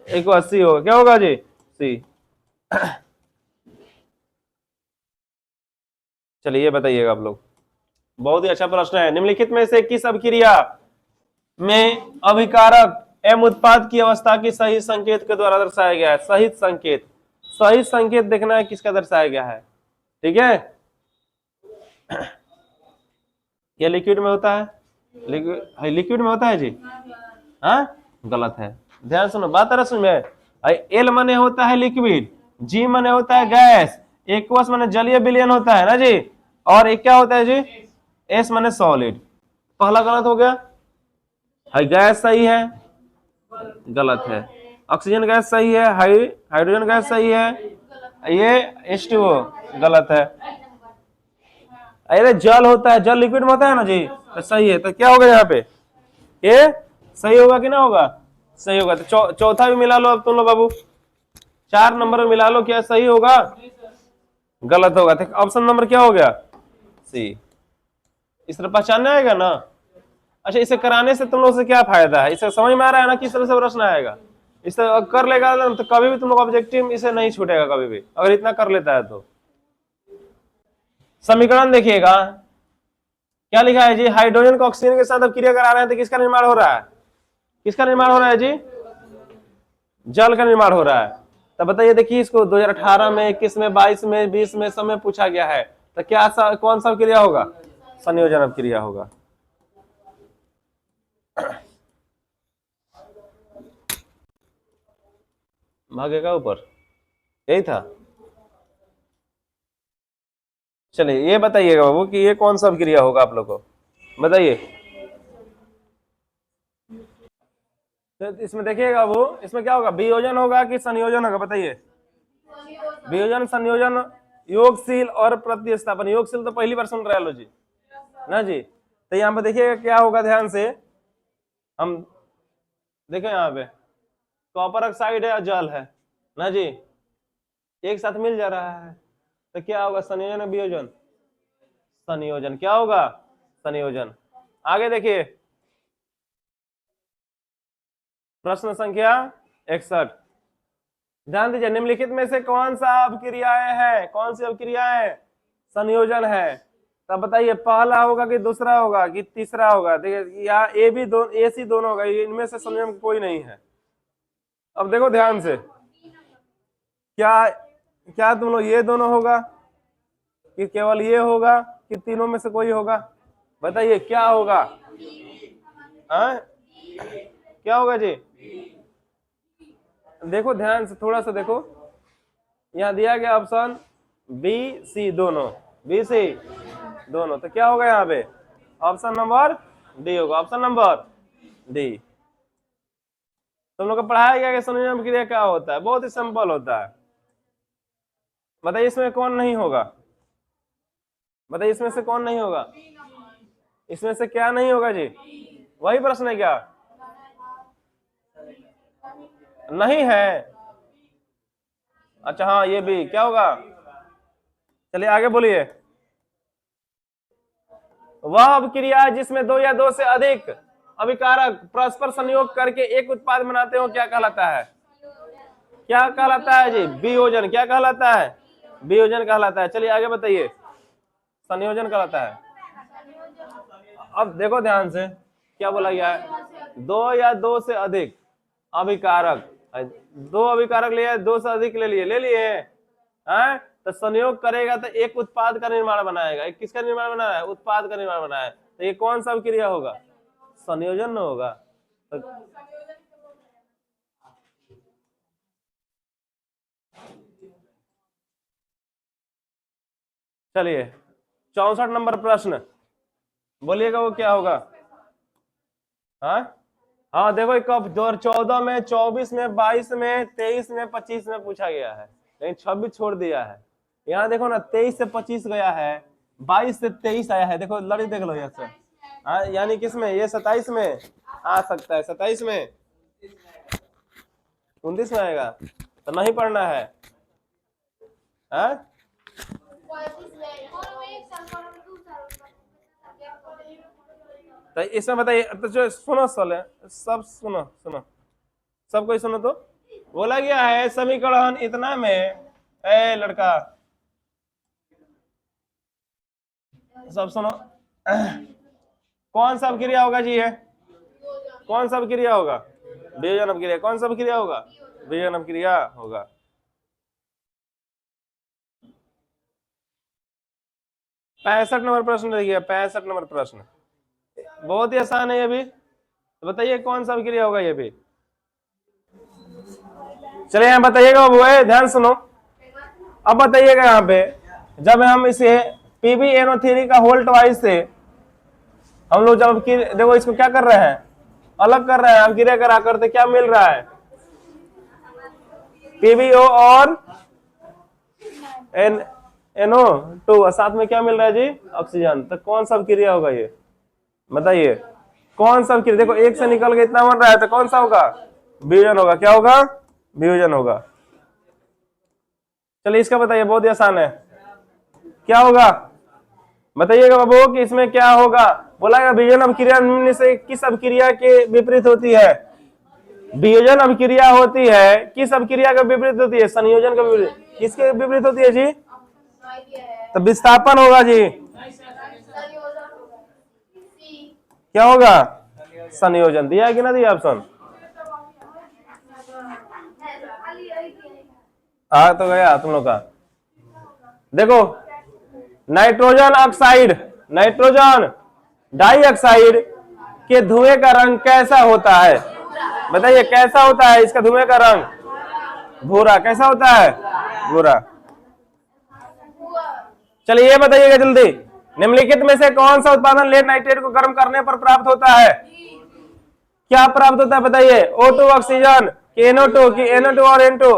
S1: एक्वस, सी होगा, क्या होगा जी सी। चलिए ये बताइएगा आप लोग, बहुत ही अच्छा प्रश्न है। निम्नलिखित में से किस अभिक्रिया में अभिकारक एवं उत्पाद की अवस्था की सही संकेत के द्वारा दर्शाया गया है, सही संकेत, सही संकेत देखना है किसका दर्शाया गया है, ठीक है। ये लिक्विड में होता है, लिक्विड में होता है जी, हाँ गलत है। ध्यान सुनो बात रस में, एल माने होता है लिक्विड, जी माने होता है गैस, एक्वस माने जलीय विलयन होता है ना जी, और एक क्या होता है जी एस माने सॉलिड। पहला गलत हो गया, गैस सही है, गलत है। ऑक्सीजन गैस सही है, हाइड्रोजन गैस सही है, ये H2O गलत है। अरे जल होता है, जल लिक्विड में होता है ना जी, तो सही है। तो क्या होगा यहाँ पे, ये सही होगा कि ना होगा, सही होगा। तो चौथा भी मिला लो अब तुम लोग बाबू, 4 नंबर में मिला लो, क्या सही होगा गलत होगा। तो ऑप्शन नंबर क्या हो गया सी। इस तरह पहचानना आएगा ना। अच्छा इसे कराने से तुम लोग से क्या फायदा है, इसे समझ में आ रहा है ना किस तरह से प्रश्न आएगा। इसे कर लेगा तो कभी भी तुम लोग ऑब्जेक्टिव इसे नहीं छूटेगा कभी भी, अगर इतना कर लेता है तो। समीकरण देखिएगा क्या लिखा है जी, हाइड्रोजन को ऑक्सीजन के साथ अब क्रिया करा रहे हैं तो किसका निर्माण हो रहा है, किसका निर्माण हो रहा है जी, जल का निर्माण हो रहा है। तब बताइए, देखिए इसको 2018 में 21 में 22 में 20 में सब में पूछा गया है, तो क्या कौन सा क्रिया होगा, संयोजन अब क्रिया होगा। भागेगा ऊपर, यही था। चलिए ये बताइएगा बाबू कि ये कौन सा क्रिया होगा आप लोग को, बताइए। तो इसमें देखिएगा वो, इसमें क्या होगा, वियोजन होगा कि संयोजन होगा, बताइए। वियोजन, संयोजन, योगशील और प्रतिस्थापन। योगशील तो पहली बार सुन रहे लो जी ना जी। तो यहाँ पे देखिएगा क्या होगा ध्यान से, हम देखें यहाँ पे कॉपर ऑक्साइड है और जल है ना जी, एक साथ मिल जा रहा है, तो क्या होगा, संयोजन या वियोजन? संयोजन। क्या होगा? संयोजन। आगे देखिए प्रश्न संख्या 61। ध्यान दीजिए, निम्नलिखित में से कौन सा अभिक्रियाएं हैं, कौन सी अभिक्रियाएं संयोजन है? तब बताइए पहला होगा कि दूसरा होगा कि तीसरा होगा? देखिए यहाँ ए भी दो, ए सी दोनों होगा, इनमें से संयोजन कोई नहीं है। अब देखो ध्यान से, क्या क्या तुम लोग ये दोनों होगा कि केवल ये होगा कि तीनों में से कोई होगा? बताइए क्या होगा? क्या होगा जी? देखो ध्यान से, थोड़ा सा देखो, यहाँ दिया गया ऑप्शन बी सी दोनों, बी सी दोनों, तो क्या होगा यहाँ पे? ऑप्शन नंबर डी होगा, ऑप्शन नंबर डी। तुम लोग को पढ़ाया गया कि संयोजन क्रिया क्या होता है, बहुत ही सिंपल होता है। बताइए इसमें कौन नहीं होगा? बताइए इसमें से कौन नहीं होगा? इसमें से क्या नहीं होगा जी? वही प्रश्न है क्या? नहीं है? अच्छा हाँ, ये भी क्या होगा? चलिए आगे बोलिए। वह अभिक्रिया जिसमें दो या दो से अधिक अभिकारक परस्पर संयोग करके एक उत्पाद बनाते हो क्या कहलाता है? क्या कहलाता है जी? वियोजन। क्या कहलाता है? वियोजन कहलाता है। चलिए आगे बताइए। संयोजन कहलाता है। अब देखो ध्यान से, क्या बोला गया है? दो या दो से अधिक अभिकारक, दो अभिकारक लिए, दो से अधिक ले लिए हैं, तो संयोग करेगा तो एक उत्पाद का निर्माण बनाएगा। एक किसका निर्माण बना है? उत्पाद का निर्माण बना है। तो ये कौन सा अभिक्रिया होगा? संयोजन न होगा। तो चलिए 64 नंबर प्रश्न बोलिएगा, वो क्या होगा? हाँ देखो, कब 2014 में, 24 में, 22 में, 23 में, 25 में पूछा गया है, लेकिन 26 छोड़ दिया है। यहाँ देखो ना, 23 से 25 गया है, 22 से 23 आया है। देखो लड़ी देख लो यहाँ से, यानी किसमें? ये 27 में आ सकता है, 27 में, 29 में आएगा, तो नहीं पढ़ना है। तो इसमें बताइए, तो जो सुनो सब सुनो सब कोई सुनो। तो बोला गया है समीकरण इतना में, ए लड़का सब सुनो, कौन सा अभिक्रिया होगा जी? है कौन सा अभिक्रिया होगा? वियोजन अभिक्रिया। कौन सा अभिक्रिया होगा? वियोजन अभिक्रिया होगा। पैंसठ नंबर प्रश्न देखिए, 65 नंबर प्रश्न बहुत ही आसान है ये भी। तो बताइए कौन सा अभिक्रिया होगा ये भी? चलिए यहाँ बताइएगा वो है, ध्यान सुनो। अब बताइएगा यहाँ पे, जब हम इसे PbNO3 का होल ट्वाइस से हम लोग जब देखो इसको क्या कर रहे हैं? अलग कर रहे हैं, हम क्रिया करा करते क्या मिल रहा है? PbO और NO2, साथ में क्या मिल रहा है जी? ऑक्सीजन। तो कौन सा क्रिया होगा ये? बताइए कौन सा क्रिया? देखो एक से निकल के इतना बन रहा है, तो कौन सा होगा? वियोजन होगा। क्या होगा? वियोजन होगा। चलिए इसका बताइए, बहुत ही आसान है। क्या होगा? बताइएगा बाबू कि इसमें क्या होगा? बोला गया वियोजन अभिक्रिया निम्न से किस अभिक्रिया के विपरीत होती है? वियोजन अभिक्रिया होती है किस अभिक्रिया का विपरीत होती है? संयोजन का विपरीत। किसके विपरीत होती है जी? तो विस्थापन होगा जी। क्या होगा? संयोजन। दिया है कि ना दिया ऑप्शन? आ तो गया तुम लोग का। देखो नाइट्रोजन ऑक्साइड, नाइट्रोजन डाइऑक्साइड के धुएं का रंग कैसा होता है? बताइए कैसा होता है इसका धुएं का रंग? भूरा। कैसा होता है? भूरा। चलिए ये बताइएगा जल्दी, निम्नलिखित में से कौन सा उत्पादन लेड नाइट्रेट को गर्म करने पर प्राप्त होता है? क्या प्राप्त होता है बताइए? O2 ऑक्सीजन कि NO2 कि NO2 और N2?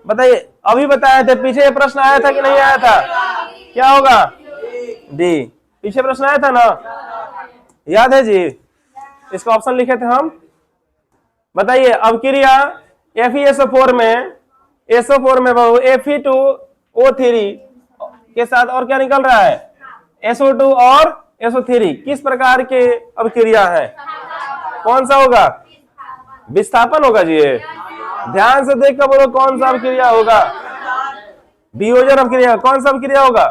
S1: बताइए, अभी बताए थे, पीछे ये प्रश्न आया था कि नहीं आया था? क्या होगा? डी। पीछे प्रश्न आया था ना, याद है जी? इसका ऑप्शन लिखे थे हम, बताइए अवक्रिया FeSO4 में SO4 में Fe2O3 के साथ और क्या निकल रहा है, SO2 और SO3, किस प्रकार के अवक्रिया है, कौन सा होगा, विस्थापन होगा जी। ये ध्यान से देख कर बोलो कौन सा अवक्रिया होगा, वियोजन अवक्रिया। कौन सा अवक्रिया होगा,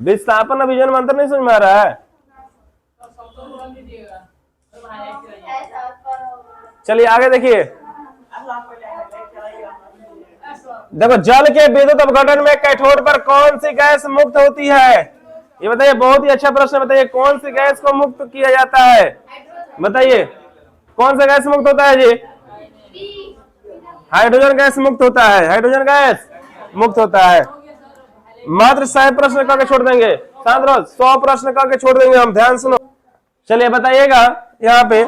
S1: विस्थापन अभियोजन में अंतर नहीं समझ में आ रहा है। चलिए आगे देखिए, देखो जल के विद्युत अपघटन में कैथोड पर कौन सी गैस मुक्त होती है, ये बताइए, बहुत ही अच्छा प्रश्न। बताइए कौन सी गैस को मुक्त किया जाता है, बताइए कौन सा गैस मुक्त होता है जी, हाइड्रोजन गैस मुक्त होता है, हाइड्रोजन गैस मुक्त होता है। मात्र 100 प्रश्न करके छोड़ देंगे, शांत रहो, 100 प्रश्न करके छोड़ देंगे हम, ध्यान सुनो। चलिए बताइएगा यहाँ पे,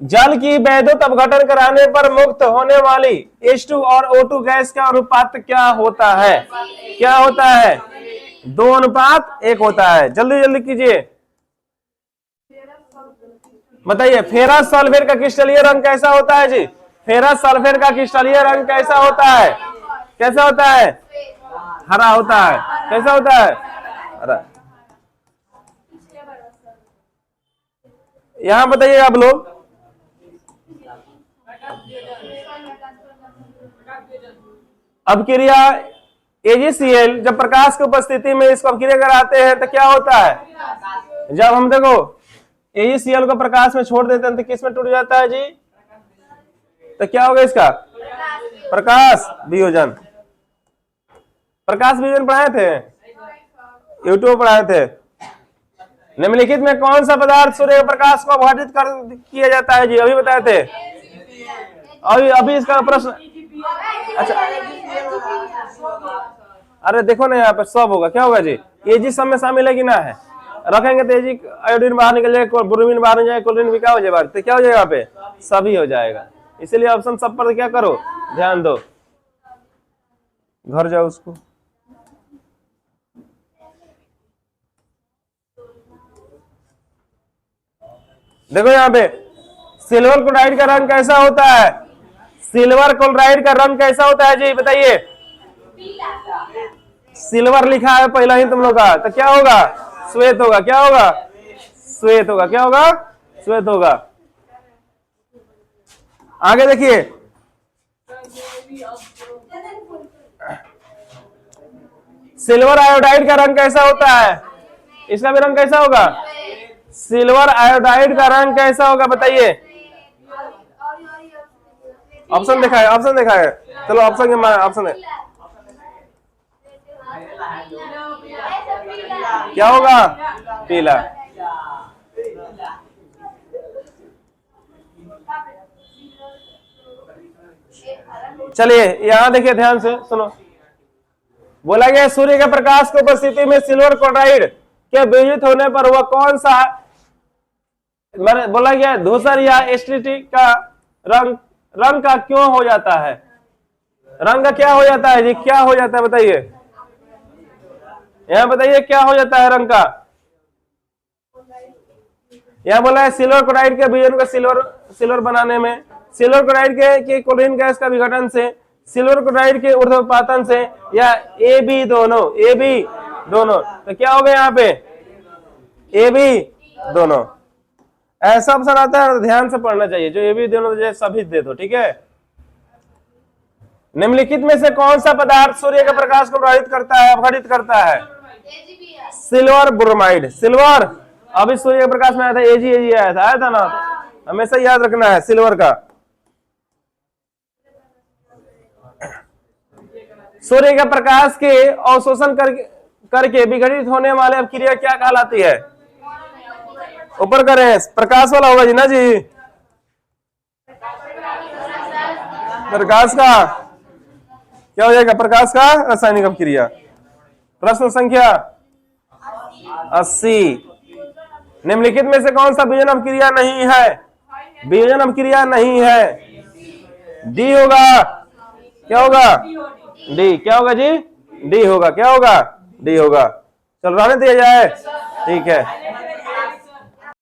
S1: जल की विद्युत अपघटन कराने पर मुक्त होने वाली H2 और O2 गैस का अनुपात क्या होता है, क्या होता है, 2:1 होता है। जल्दी जल्दी कीजिए, बताइए फेरस सल्फेट का क्रिस्टलीय रंग कैसा होता है जी, फेरस सल्फेट का क्रिस्टलीय रंग कैसा होता है, कैसा होता है, हरा होता है, कैसा होता है, हरा। यहां बताइए आप लोग, अपक्रिया AgCl जब प्रकाश की उपस्थिति में इसको अपक्रिया कराते हैं तो क्या होता है, जब हम देखो AgCl को प्रकाश में छोड़ देते हैं तो किस में टूट जाता है जी, तो क्या होगा इसका, प्रकाश वियोजन। प्रकाश वियोजन पढ़ाए थे, यूट्यूब पढ़ाए थे। निम्नलिखित में कौन सा पदार्थ सूर्य के प्रकाश को अपघटित किया जाता है जी, अभी बताए थे, अभी इसका प्रश्न। अच्छा अरे देखो ना यहाँ पे सब होगा, क्या होगा जी, Ag सब में शामिल है कि ना है, रखेंगे तो Ag आयोडीन बाहर निकल जाएगा, ब्रोमीन बाहर जाएगा, क्लोरीन भी क्या हो जाएगा, तो क्या हो जाएगा यहाँ पे, सभी हो जाएगा। इसीलिए ऑप्शन सब पर क्या करो, ध्यान दो, घर जाओ उसको। देखो यहाँ पे सिल्वर क्लोराइड का रंग कैसा होता है, सिल्वर क्लोराइड का रंग कैसा होता है जी, बताइए, सिल्वर लिखा है पहला ही तुम लोग का, तो क्या होगा, श्वेत होगा, क्या होगा, श्वेत होगा, क्या होगा, श्वेत होगा। आगे देखिए, सिल्वर आयोडाइड का रंग कैसा होता है, इसका भी रंग कैसा होगा, सिल्वर आयोडाइड का रंग कैसा होगा, बताइए। ऑप्शन देखा है, ऑप्शन देखा है, चलो ऑप्शन के ऑप्शन है, क्या होगा, पीला। चलिए यहां देखिए, ध्यान से सुनो, बोला गया सूर्य के प्रकाश की उपस्थिति में सिल्वर क्लोराइड के वियोजित होने पर वह कौन सा, बोला गया धूसर या एस्टिटी का रंग का क्यों हो जाता है, रंग का क्या हो जाता है जी, क्या हो जाता है बताइए, यहां बताइए क्या हो जाता है रंग का। यहां बोला है सिल्वर क्लोराइड के वियोजन को सिल्वर बनाने में, सिल्वर क्लोराइड के क्लोरीन गैस का विघटन से, सिल्वर क्लोराइड के ऊर्ध्वपातन से, या ए बी दोनों, तो क्या हो गया यहाँ पे, ए बी दोनों। ऐसा ऑप्शन आता है, ध्यान से पढ़ना चाहिए, जो ए बी दोनों जो सभी दे दो, ठीक है। निम्नलिखित में से कौन सा पदार्थ सूर्य के प्रकाश को प्रभावित करता है, अपघटित करता है, सिल्वर ब्रोमाइड, सिल्वर अभी सूर्य के प्रकाश में आया था, एजी आया था ना, हमेशा याद रखना है सिल्वर का। सूर्य के प्रकाश के अवशोषण करके विघटित होने वाले अपक्रिया क्या कहलाती है, ऊपर करें, प्रकाश वाला होगा जी ना जी, प्रकाश का क्या हो जाएगा, प्रकाश का रासायनिक अपक्रिया। प्रश्न संख्या 80, निम्नलिखित में से कौन सा वियोजन अपक्रिया नहीं है, वियोजन अपक्रिया नहीं है, डी होगा, क्या होगा, डी, क्या होगा जी, डी होगा, क्या होगा, डी होगा। चल रहने दिया जाए, ठीक है।